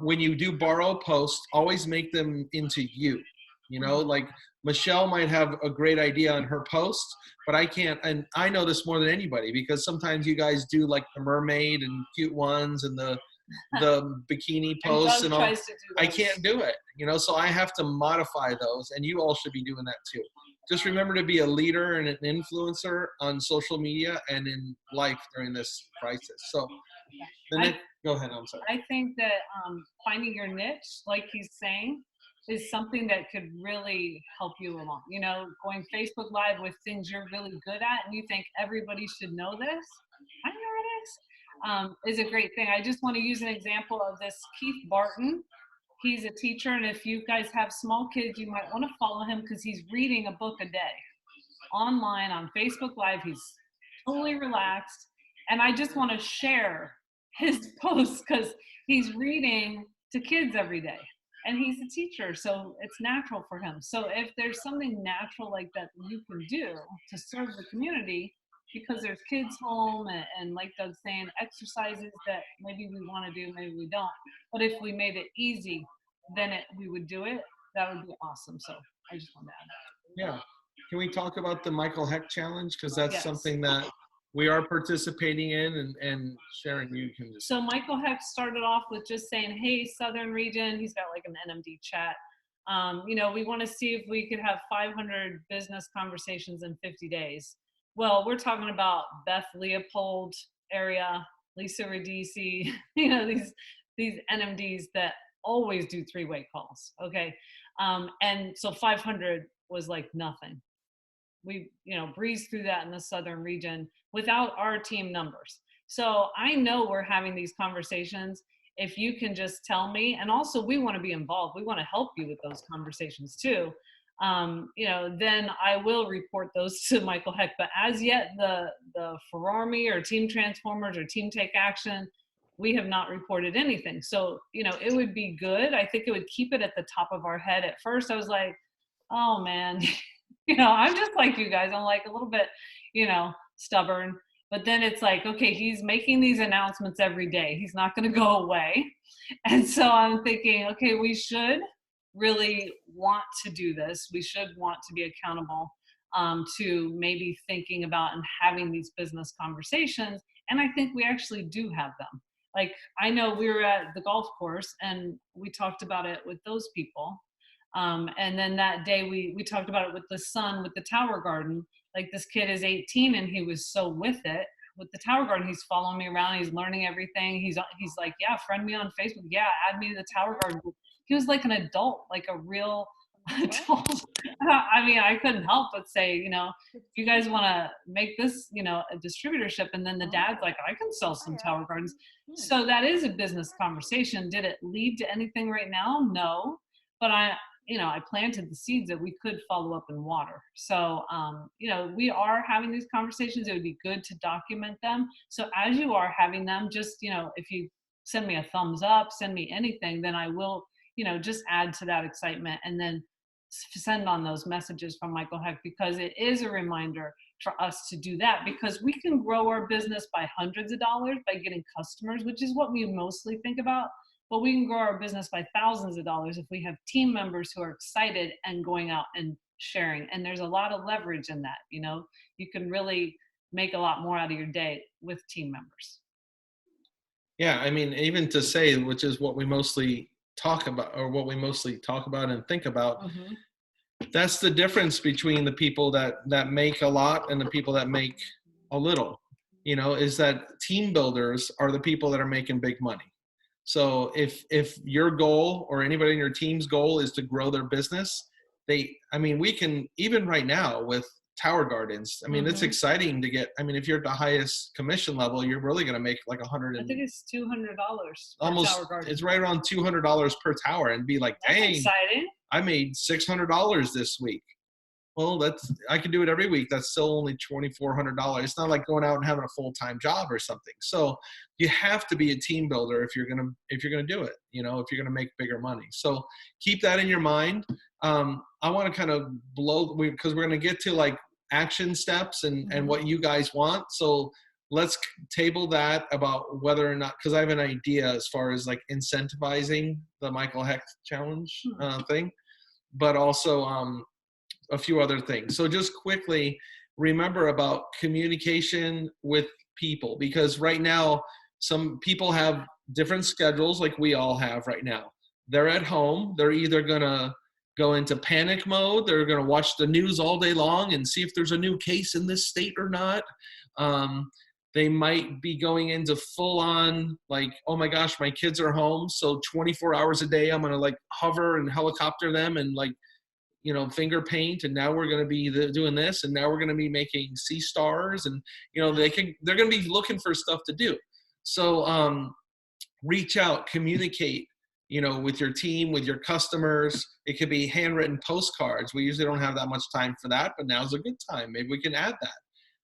When you do borrow posts, always make them into you, you know, like Michelle might have a great idea on her post, but I can't, and I know this more than anybody because sometimes you guys do like the mermaid and cute ones and the bikini posts and all. I can't do it, you know, so I have to modify those, and you all should be doing that too. Just remember to be a leader and an influencer on social media and in life during this crisis. So go ahead, I'm sorry. I think that finding your niche, like he's saying, is something that could really help you along. You know, going Facebook Live with things you're really good at and you think everybody should know this. I know it is a great thing. I just want to use an example of this Keith Barton. He's a teacher, and if you guys have small kids, you might want to follow him because he's reading a book a day online on Facebook Live. He's totally relaxed, and I just want to share his posts because he's reading to kids every day, and he's a teacher, so it's natural for him. So if there's something natural like that you can do to serve the community, because there's kids home and like Doug's saying, exercises that maybe we want to do, maybe we don't. But if we made it easy, then we would do it. That would be awesome. So I just want to add that. Yeah. Can we talk about the Michael Heck Challenge? Because that's something that we are participating in, and Sharon, you can just. So Michael Heck started off with just saying, hey, Southern region, he's got like an NMD chat. You know, we want to see if we could have 500 business conversations in 50 days. Well, we're talking about Beth Leopold area, Lisa Radici, you know, these NMDs that always do three-way calls, okay? And so 500 was like nothing. We, you know, breezed through that in the Southern region without our team numbers. So I know we're having these conversations. If you can just tell me, and also we want to be involved. We want to help you with those conversations too. You know, then I will report those to Michael Heck. But as yet, the Ferrari or Team Transformers or Team Take Action, we have not reported anything. So, you know, it would be good. I think it would keep it at the top of our head. At first, I was like, oh man, you know, I'm just like you guys. I'm like a little bit, you know, stubborn. But then it's like, okay, he's making these announcements every day. He's not going to go away. And so I'm thinking, okay, we should really want to do this. We should want to be accountable to maybe thinking about and having these business conversations. And I think we actually do have them. Like, I know we were at the golf course and we talked about it with those people. And then that day we talked about it with the son, with the Tower Garden. Like, this kid is 18 and he was so with it. With the Tower Garden, he's following me around. He's learning everything. He's like, yeah, friend me on Facebook. Yeah, add me to the Tower Garden. He was like an adult, like a real adult. I mean, I couldn't help but say, you know, if you guys want to make this, you know, a distributorship, and then the dad's like, I can sell some Tower Gardens. So that is a business conversation. Did it lead to anything right now? No, but I planted the seeds that we could follow up and water. So, you know, we are having these conversations. It would be good to document them. So as you are having them, just, you know, if you send me a thumbs up, send me anything, then I will, you know, just add to that excitement and then send on those messages from Michael Heck, because it is a reminder for us to do that, because we can grow our business by hundreds of dollars by getting customers, which is what we mostly think about. but we can grow our business by thousands of dollars if we have team members who are excited and going out and sharing. And there's a lot of leverage in that. You know, you can really make a lot more out of your day with team members. Yeah, I mean, even to say, which is what we mostly talk about, or what we mostly talk about and think about, that's the difference between the people that make a lot and the people that make a little, you know, is that team builders are the people that are making big money. So if your goal or anybody in your team's goal is to grow their business, I mean, we can, even right now with Tower Gardens, I mean, it's exciting to get, I mean, if you're at the highest commission level, you're really going to make like $100. I think it's $200 almost, Tower Garden. it's right around $200 per tower, and be like, That's dang, exciting. I made $600 this week. Well, I can do it every week. That's still only $2,400. It's not like going out and having a full-time job or something. So you have to be a team builder if you're gonna do it. You know, if you're gonna make bigger money. So keep that in your mind. I want to kind of because we're gonna get to like action steps and what you guys want. So let's table that about whether or not, because I have an idea as far as like incentivizing the Michael Hecht Challenge thing, but also a few other things. So just quickly remember about communication with people, because right now some people have different schedules like we all have right now. They're at home. They're either gonna go into panic mode. They're gonna watch the news all day long and see if there's a new case in this state or not. They might be going into full on like, oh my gosh, my kids are home, so 24 hours a day I'm gonna like hover and helicopter them and like, you know, finger paint, and now we're going to be doing this, and now we're going to be making sea stars, and you know, they're going to be looking for stuff to do. So reach out, communicate, you know, with your team, with your customers. It could be handwritten postcards. We usually don't have that much time for that, but now's a good time. Maybe we can add that.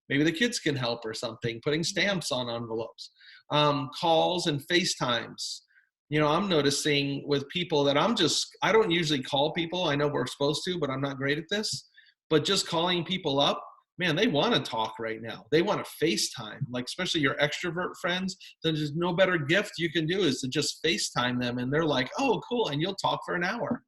Maybe the kids can help or something, putting stamps on envelopes, calls and FaceTimes. You know, I'm noticing with people that I don't usually call people. I know we're supposed to, but I'm not great at this. But just calling people up, man, they want to talk right now. They want to FaceTime, like especially your extrovert friends. There's no better gift you can do is to just FaceTime them. And they're like, oh, cool. And you'll talk for an hour.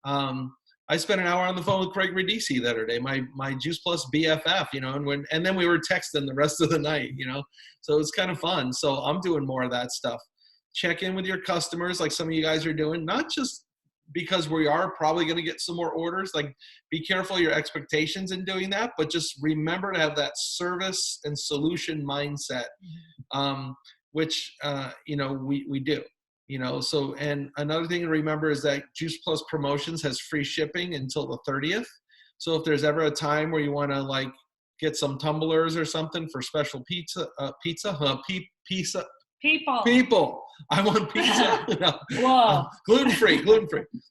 I spent an hour on the phone with Craig Radici the other day, my Juice Plus BFF, you know, and then we were texting the rest of the night, you know, so it's kind of fun. So I'm doing more of that stuff. Check in with your customers like some of you guys are doing, not just because we are probably going to get some more orders. Like, be careful of your expectations in doing that, but just remember to have that service and solution mindset, which, you know, we do, you know. So, and another thing to remember is that Juice Plus Promotions has free shipping until the 30th. So if there's ever a time where you want to like get some tumblers or something for special people. I want pizza. Whoa. Gluten-free.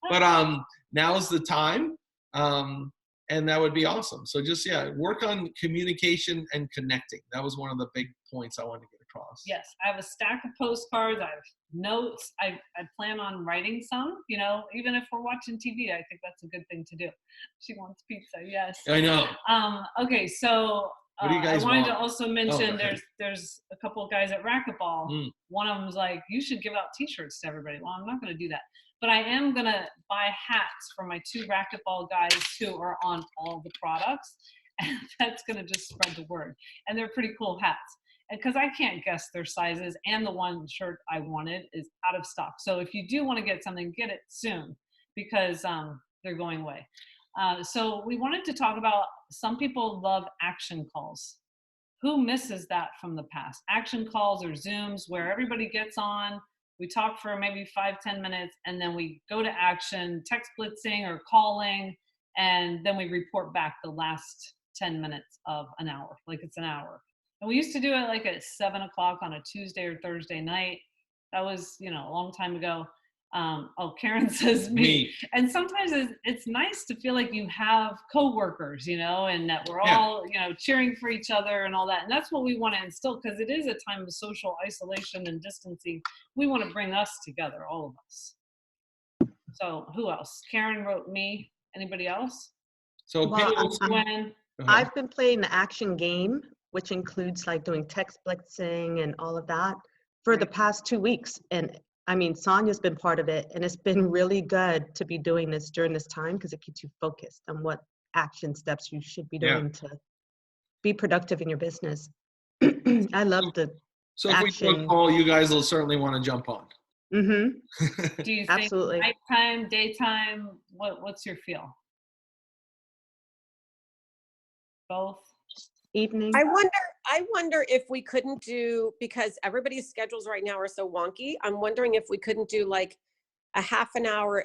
But now's the time. And that would be awesome. So just, work on communication and connecting. That was one of the big points I wanted to get across. Yes, I have a stack of postcards. I have notes. I plan on writing some, you know, even if we're watching TV, I think that's a good thing to do. She wants pizza. Yes. I know. Okay. So what do you guys I wanted want? to also mention there's a couple of guys at Racquetball. One of them's like, you should give out t-shirts to everybody. Well, I'm not going to do that, but I am going to buy hats for my 2 Racquetball guys who are on all the products. And that's going to just spread the word. And they're pretty cool hats. Because I can't guess their sizes, and the one shirt I wanted is out of stock. So if you do want to get something, get it soon, because they're going away. So we wanted to talk about, some people love action calls. Who misses that from the past? Action calls or Zooms where everybody gets on, we talk for maybe 5-10 minutes, and then we go to action, text blitzing or calling, and then we report back the last 10 minutes of an hour, like it's an hour. And we used to do it like at 7 o'clock on a Tuesday or Thursday night. That was, you know, a long time ago. Karen says me. And sometimes it's nice to feel like you have coworkers, you know, and that we're all, you know, cheering for each other and all that. And that's what we want to instill, because it is a time of social isolation and distancing. We want to bring us together, all of us. So who else? Karen wrote me. Anybody else? So Gwen. I've been playing the action game, which includes like doing text blitzing and all of that for the past 2 weeks. And I mean, Sonia's been part of it, and it's been really good to be doing this during this time because it keeps you focused on what action steps you should be doing to be productive in your business. I love the So if we do a action. call, you guys will certainly want to jump on. Mm-hmm. Do you think Absolutely. nighttime, daytime? What's your feel? Both. Evening. I wonder if we couldn't do, because everybody's schedules right now are so wonky. I'm wondering if we couldn't do like a half an hour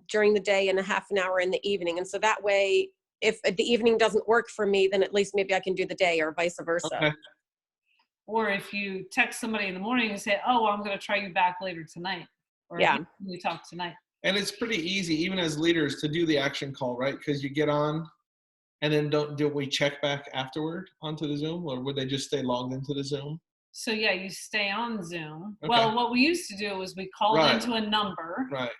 during the day and a half an hour in the evening. And so that way, if the evening doesn't work for me, then at least maybe I can do the day or vice versa. Okay. Or if you text somebody in the morning and say, "Oh, I'm going to try you back later tonight," or we talk tonight. And it's pretty easy, even as leaders, to do the action call, right? Because you get on, and then do we check back afterward onto the Zoom, or would they just stay logged into the Zoom? So yeah, you stay on Zoom. Okay. Well, what we used to do was we called into a number, right,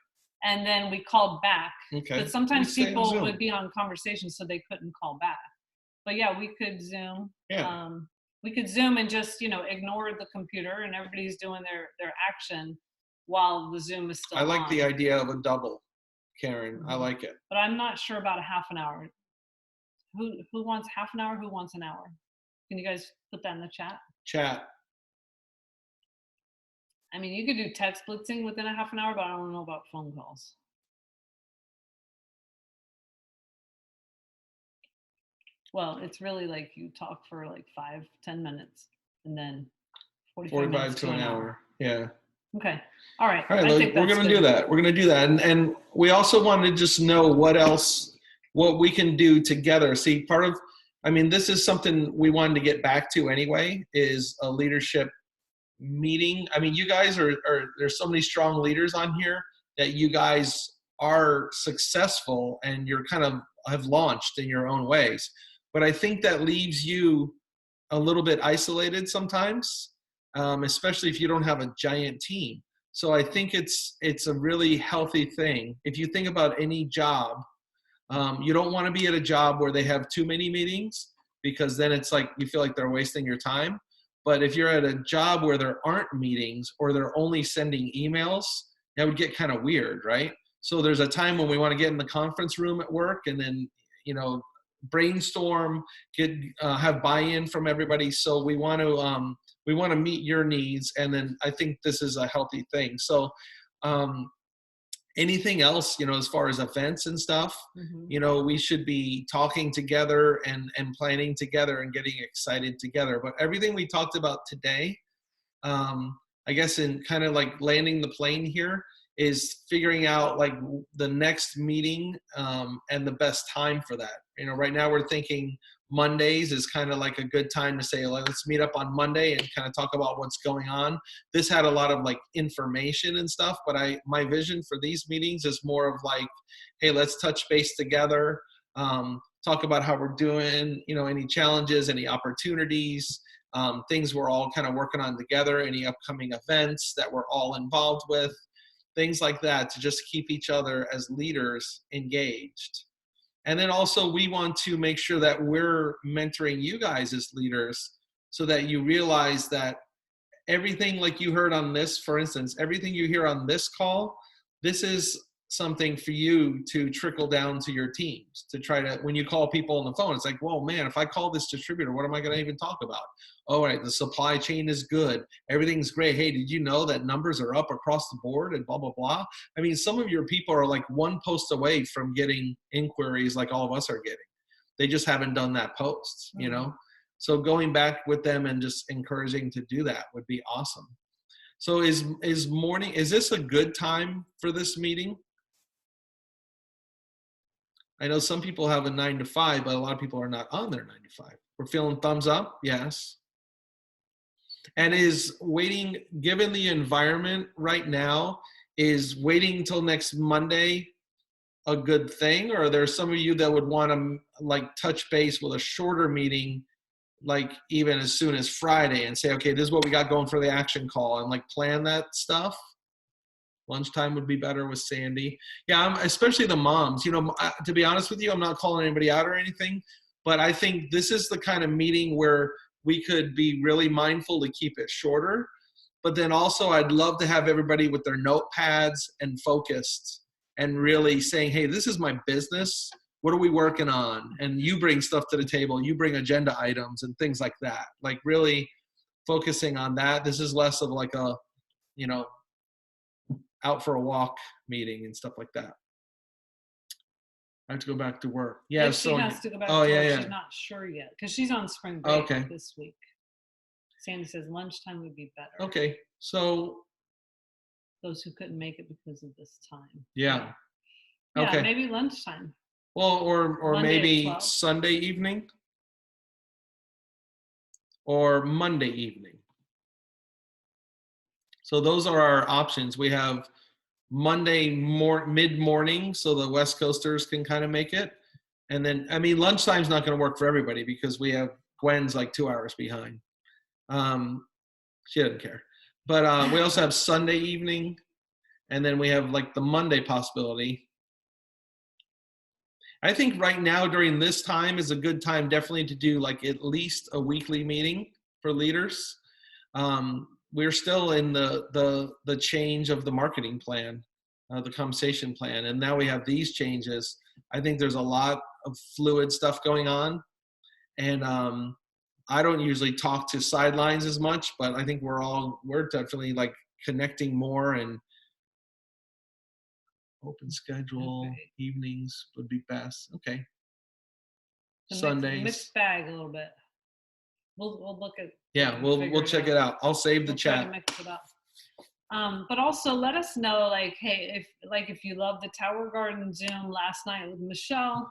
and then we called back. Okay. But sometimes We stay on people Zoom. would be on conversation, so they couldn't call back. But yeah, we could Zoom. Yeah. We could Zoom and just ignore the computer, and everybody's doing their action while the Zoom is still I like on. the idea of a double, Karen. I like it. But I'm not sure about a half an hour. Who wants half an hour? Who wants an hour? Can you guys put that in the chat? Chat. I mean, you could do text blitzing within a half an hour, but I don't know about phone calls. Well, it's really like you talk for like 5-10 minutes and then 45 minutes to an hour. Yeah. Okay. All right. All right, I think we're that's going to good. do that. We're going to do that. And we also want to just know what we can do together. See, this is something we wanted to get back to anyway, is a leadership meeting. I mean, you guys there's so many strong leaders on here that you guys are successful and you're kind of have launched in your own ways. But I think that leaves you a little bit isolated sometimes, especially if you don't have a giant team. So I think it's a really healthy thing. If you think about any job, you don't want to be at a job where they have too many meetings, because then it's like you feel like they're wasting your time. But if you're at a job where there aren't meetings or they're only sending emails, that would get kind of weird, right? So there's a time when we want to get in the conference room at work and then, brainstorm, have buy-in from everybody. So we want to meet your needs, and then I think this is a healthy thing. So anything else, as far as events and stuff, we should be talking together and planning together and getting excited together. But everything we talked about today, I guess in kind of like landing the plane here, is figuring out like the next meeting and the best time for that. Right now we're thinking Mondays is kind of like a good time to say, let's meet up on Monday and kind of talk about what's going on. This had a lot of like information and stuff, but my vision for these meetings is more of like, hey, let's touch base together, talk about how we're doing, any challenges, any opportunities, things we're all kind of working on together, any upcoming events that we're all involved with, things like that, to just keep each other as leaders engaged. And then also we want to make sure that we're mentoring you guys as leaders, so that you realize that everything, like you heard on this, for instance, everything you hear on this call, this is something for you to trickle down to your teams, to try to, when you call people on the phone, it's like, whoa, man, if I call this distributor, what am I going to even talk about? Oh, right, the supply chain is good. Everything's great. Hey, did you know that numbers are up across the board and blah, blah, blah? I mean, some of your people are like one post away from getting inquiries like all of us are getting. They just haven't done that post, So going back with them and just encouraging to do that would be awesome. So is this a good time for this meeting? I know some people have a 9 to 5, but a lot of people are not on their 9 to 5. We're feeling thumbs up? Yes. And is waiting, given the environment right now, is waiting until next Monday a good thing? Or are there some of you that would want to like touch base with a shorter meeting, like even as soon as Friday, and say, okay, this is what we got going for the action call, and like plan that stuff? Lunchtime would be better with Sandy. Yeah, especially the moms. To be honest with you, I'm not calling anybody out or anything, but I think this is the kind of meeting where we could be really mindful to keep it shorter. But then also I'd love to have everybody with their notepads and focused and really saying, hey, this is my business. What are we working on? And you bring stuff to the table. You bring agenda items and things like that. Like really focusing on that. This is less of like a, you know, out for a walk meeting and stuff like that. I have to go back to work. Yeah, If so she has to go back oh, to yeah, work, yeah. she's not sure yet because she's on spring break Okay. this week. Sandy says lunchtime would be better. Okay, so Those who couldn't make it because of this time. yeah. Yeah, Okay. maybe lunchtime. Well, or Monday at maybe 12. Sunday evening or Monday evening. So those are our options. We have Monday mid-morning, so the West Coasters can kind of make it. And then, I mean, lunchtime's not going to work for everybody because we have Gwen's like 2 hours behind. She doesn't care. But we also have Sunday evening, and then we have like the Monday possibility. I think right now during this time is a good time definitely to do like at least a weekly meeting for leaders. We're still in the change of the marketing plan, the compensation plan, and now we have these changes. I think there's a lot of fluid stuff going on, and I don't usually talk to sidelines as much, but I think we're definitely like connecting more, and open schedule evenings would be best. Okay. Sundays. Mixed bag a little bit. We'll look at. Yeah, we'll check it out. I'll save the We'll try to chat. mix it up. But also let us know, like, hey, if you love the Tower Garden Zoom last night with Michelle,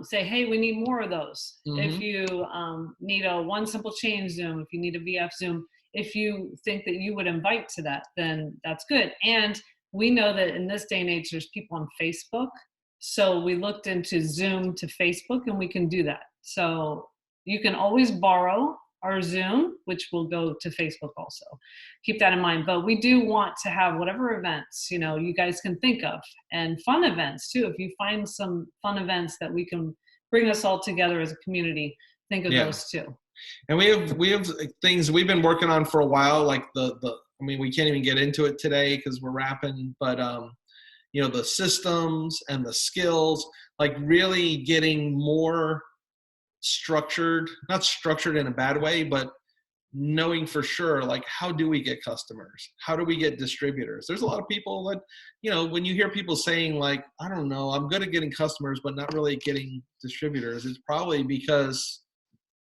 say, hey, we need more of those. If you need a One Simple Change Zoom, if you need a VF Zoom, if you think that you would invite to that, then that's good. And we know that in this day and age, there's people on Facebook. So we looked into Zoom to Facebook, and we can do that. So you can always borrow our Zoom, which will go to Facebook also. Keep that in mind. But we do want to have whatever events, you know, you guys can think of, and fun events too. If you find some fun events that we can bring us all together as a community, think of those too. And we have things we've been working on for a while, like I mean, we can't even get into it today because we're wrapping, but you know, the systems and the skills, like really getting more structured, not structured in a bad way, but knowing for sure, like, how do we get customers? How do we get distributors? There's a lot of people that, you know, when you hear people saying like, I don't know, I'm good at getting customers, but not really getting distributors, it's probably because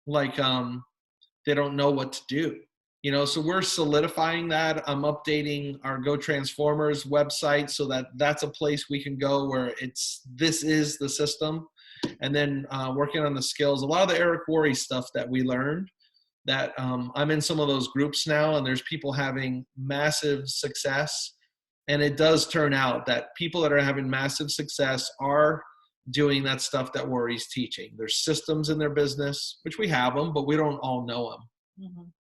like, they don't know what to do. You know, so we're solidifying that. I'm updating our Go Transformers website so that that's a place we can go where this is the system. And then working on the skills, a lot of the Eric Worre stuff that we learned, that I'm in some of those groups now, and there's people having massive success. And it does turn out that people that are having massive success are doing that stuff that Worre's teaching. There's systems in their business, which we have them, but we don't all know them.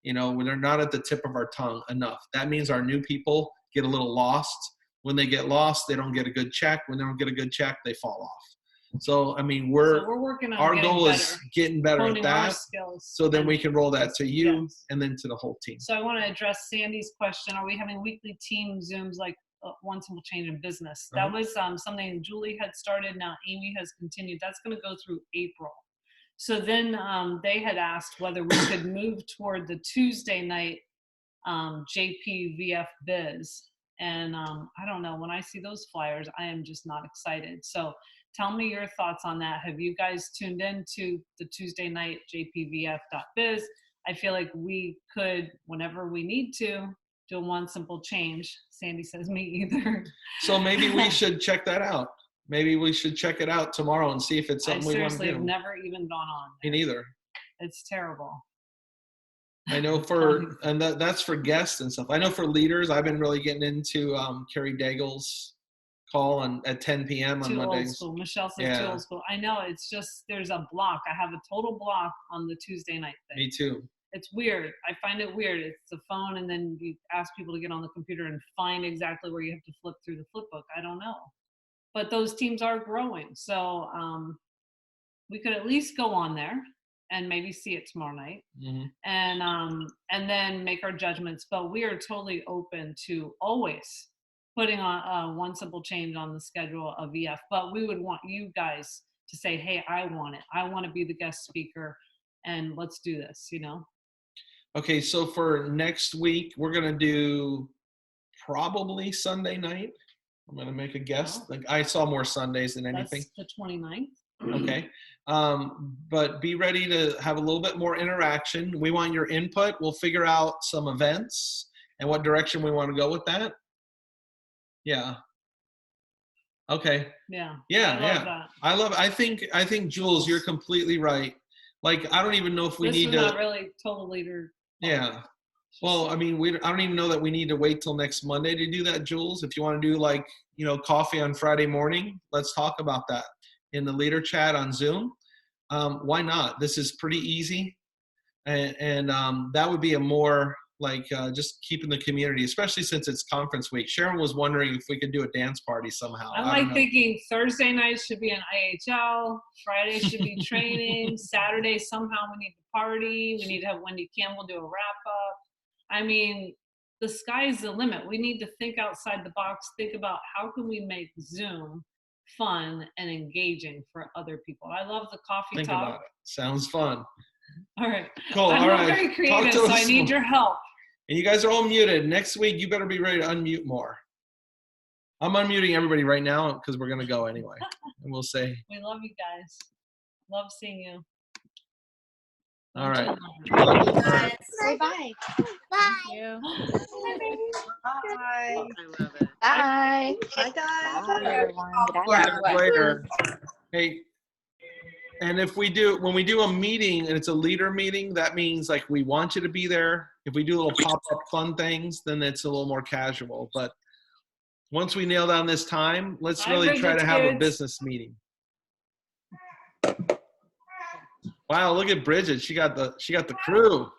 You know, when they're not at the tip of our tongue enough. That means our new people get a little lost. When they get lost, they don't get a good check. When they don't get a good check, they fall off. So, I mean, we're working on our getting goal better, is getting better at honing our that. skills. So then we can roll that to you Yes. and then to the whole team. So I want to address Sandy's question. Are we having weekly team Zooms like One Simple Change in Business? That was something Julie had started. Now Amy has continued. That's going to go through April. So then they had asked whether we could move toward the Tuesday night JPVF Biz. And I don't know, when I see those flyers, I am just not excited. So tell me your thoughts on that. Have you guys tuned into the Tuesday night JPVF.biz? I feel like we could, whenever we need to, do One Simple Change. Sandy says me either. So maybe we should check that out. Maybe we should check it out tomorrow and see if it's something we want to seriously have do. never even gone on. Me neither. It's terrible. I know and that's for guests and stuff. I know for leaders, I've been really getting into Carrie Daigle's call at 10 p.m. on Too Mondays. old school. Michelle says too old school. I know, it's just, there's a block. I have a total block on the Tuesday night thing. Me too. It's weird. I find it weird. It's the phone, and then you ask people to get on the computer and find exactly where you have to flip through the flip book. I don't know. But those teams are growing. So we could at least go on there. and maybe see it tomorrow night, Mhm. and then make our judgments. But we are totally open to always putting on one simple change on the schedule of VF. But we would want you guys to say, hey, I want it. I want to be the guest speaker, and let's do this, you know? Okay, so for next week, we're gonna do probably Sunday night. I'm gonna make a guess. Oh. Like I saw more Sundays than anything. That's the 29th. Okay. But be ready to have a little bit more interaction. We want your input. We'll figure out some events and what direction we want to go with that. Yeah. Okay. Yeah. Yeah, I love yeah. that. I think Jules, you're completely right. Like I don't even know if we This need is to. not really total leader. Yeah. Well, I mean, I don't even know that we need to wait till next Monday to do that, Jules. If you want to do like, coffee on Friday morning, let's talk about that in the leader chat on Zoom. Why not? This is pretty easy. And that would be a more like just keeping the community, especially since it's conference week. Sharon was wondering if we could do a dance party somehow. I'm I don't like know. thinking Thursday night should be an IHL, Friday should be training, Saturday somehow we need to party, we need to have Wendy Campbell do a wrap up. I mean, the sky's the limit. We need to think outside the box, think about how can we make Zoom fun and engaging for other people. I love the coffee Think talk. about it. Sounds fun. All right. Cool. I'm All not right. very Talk creative, to so us I need more. your help. And you guys are all muted. Next week, you better be ready to unmute more. I'm unmuting everybody right now because we're going to go anyway. And we'll say, We love you guys. Love seeing you. all right. Say bye. Thank you. I love it. Bye. Bye, guys. Bye, everyone. Yeah, later. Hey, and when we do a meeting and it's a leader meeting, that means like we want you to be there. If we do little pop-up fun things, then it's a little more casual. But once we nail down this time, let's Bye, really try to Bridget's have a kids. business meeting. Wow, look at Bridget. She got the crew.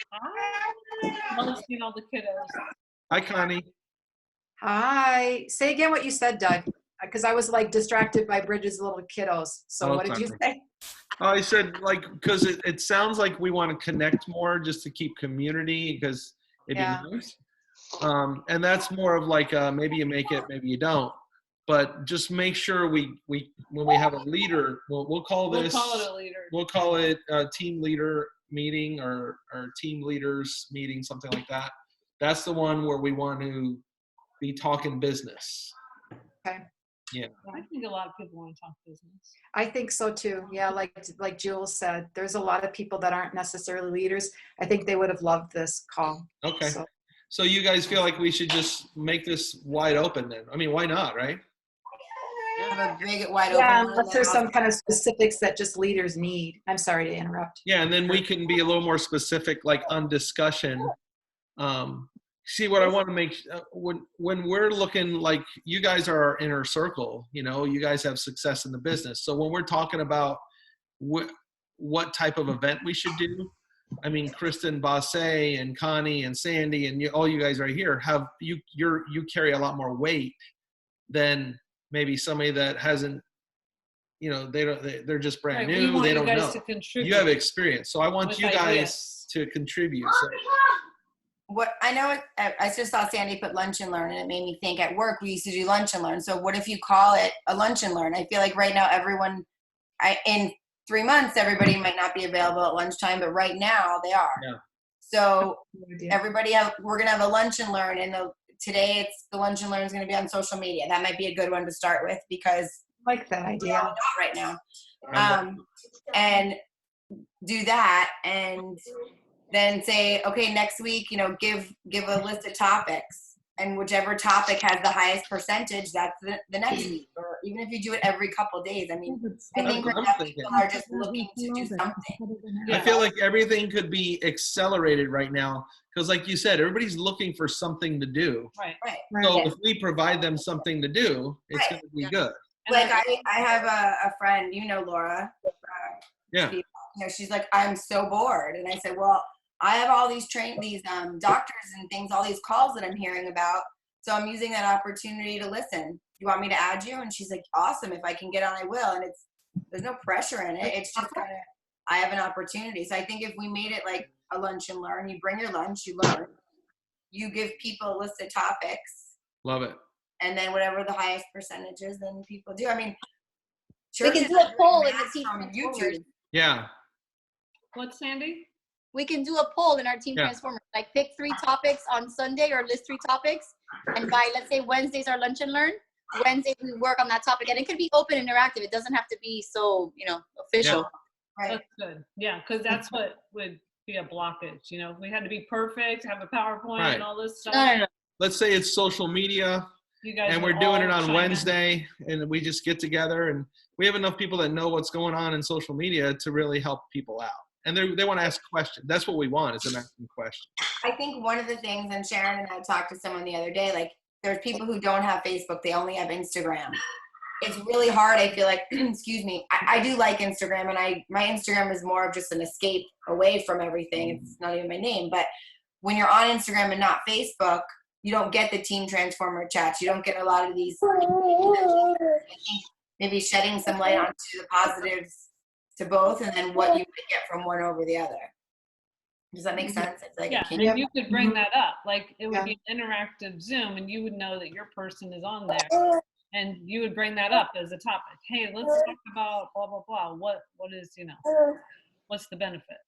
Love seeing all the kiddos. Hi, Connie. Hi. Say again what you said, Doug, because I was like distracted by Bridget's little kiddos. So Oh, what did you sorry. say? I said like because it sounds like we want to connect more just to keep community because it'd Yeah. be nice. And that's more of like maybe you make it, maybe you don't. But just make sure we when we have a leader, we'll call We'll this. call it a leader. We'll call it a team leader meeting or team leaders meeting, something like that. That's the one where we want to be talking business. Okay. Yeah. I think a lot of people want to talk business. I think so too. Yeah, like Jules said, there's a lot of people that aren't necessarily leaders. I think they would have loved this call. Okay. So, So you guys feel like we should just make this wide open then? I mean, why not, right? Have a big wide yeah, open. unless there's some kind of specifics that just leaders need. I'm sorry to interrupt. Yeah, and then we can be a little more specific, like on discussion. See what I want to make when we're looking, like you guys are our inner circle. You guys have success in the business. So when we're talking about what type of event we should do, I mean, Kristen Basse and Connie and Sandy and all you guys right here you carry a lot more weight than maybe somebody that hasn't. They're just brand Right, we new. want They you don't guys know. to contribute You have experience, so I want with you guys ideas. to contribute. So, What I know, I just saw Sandy put lunch and learn, and it made me think. At work, we used to do lunch and learn. So what if you call it a lunch and learn? I feel like right now, everyone, in 3 months, everybody might not be available at lunchtime, but right now they are. Yeah. So we're gonna have a lunch and learn, and today the lunch and learn is gonna be on social media. That might be a good one to start with because I like that idea. not right now. And do that, and then say, okay, next week, give a list of topics, and whichever topic has the highest percentage, that's the next week. Or even if you do it every couple of days, I mean, I think right now people are just looking to do something. I feel like everything could be accelerated right now because, like you said, everybody's looking for something to do. Right. So if we provide them something to do, it's going to be good. Like I have a friend, Laura. Yeah. She's like, I'm so bored, and I said, well, I have all these doctors and things, all these calls that I'm hearing about. So I'm using that opportunity to listen. You want me to add you? And she's like, awesome. If I can get on, I will. And there's no pressure in it. It's just kind of, I have an opportunity. So I think if we made it like a lunch and learn, you bring your lunch, you learn, you give people a list of topics. Love it. And then whatever the highest percentage is, then people do. I mean, We can churches do a are poll doing in the math team from transformers. YouTube. Yeah. What, Sandy? We can do a poll in our team Yeah. transformers. Like pick 3 topics on Sunday or list 3 topics. And by, let's say, Wednesday's our lunch and learn. Wednesday we work on that topic. And it could be open interactive. It doesn't have to be so, official. Right. That's good. Yeah, because that's what would be a blockage. We had to be perfect, have a PowerPoint Right. and all this stuff. No. Let's say it's social media You guys and would we're doing all it on chime in. Wednesday and we just get together and we have enough people that know what's going on in social media to really help people out. And they want to ask questions. That's what we want, is an asking question. I think one of the things, and Sharon and I talked to someone the other day, like there's people who don't have Facebook, they only have Instagram. It's really hard. I feel like, excuse me, I do like Instagram, and my Instagram is more of just an escape away from everything. It's not even my name, but when you're on Instagram and not Facebook, you don't get the Team Transformer chats. You don't get a lot of these. I think maybe shedding some light onto the positives to both, and then what you would get from one over the other. Does that make sense? It's like Yeah, can and you could bring that up. Like it would Yeah. be an interactive Zoom, and you would know that your person is on there, and you would bring that up as a topic. Hey, let's talk about blah blah blah. What is what's the benefit?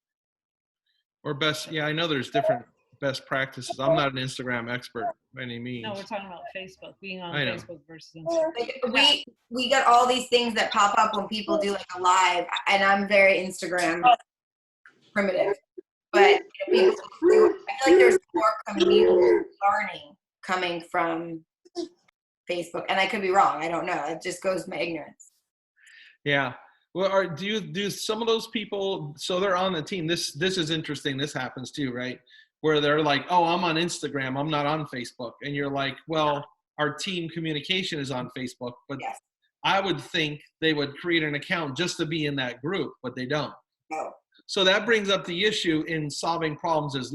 Or best, yeah, I know there's different best practices. I'm not an Instagram expert by any means. No, we're talking about Facebook, being on I know. Facebook versus Instagram. Like, we get all these things that pop up when people do like a live, and I'm very Instagram primitive. But people do, I feel like there's more communal learning coming from Facebook, and I could be wrong. I don't know. It just goes to my ignorance. Yeah. Well, do some of those people, so they're on the team. This is interesting. This happens too, right? Where they're like, oh, I'm on Instagram, I'm not on Facebook. And you're like, well, our team communication is on Facebook, but Yes. I would think they would create an account just to be in that group, but they don't. No. So that brings up the issue in solving problems as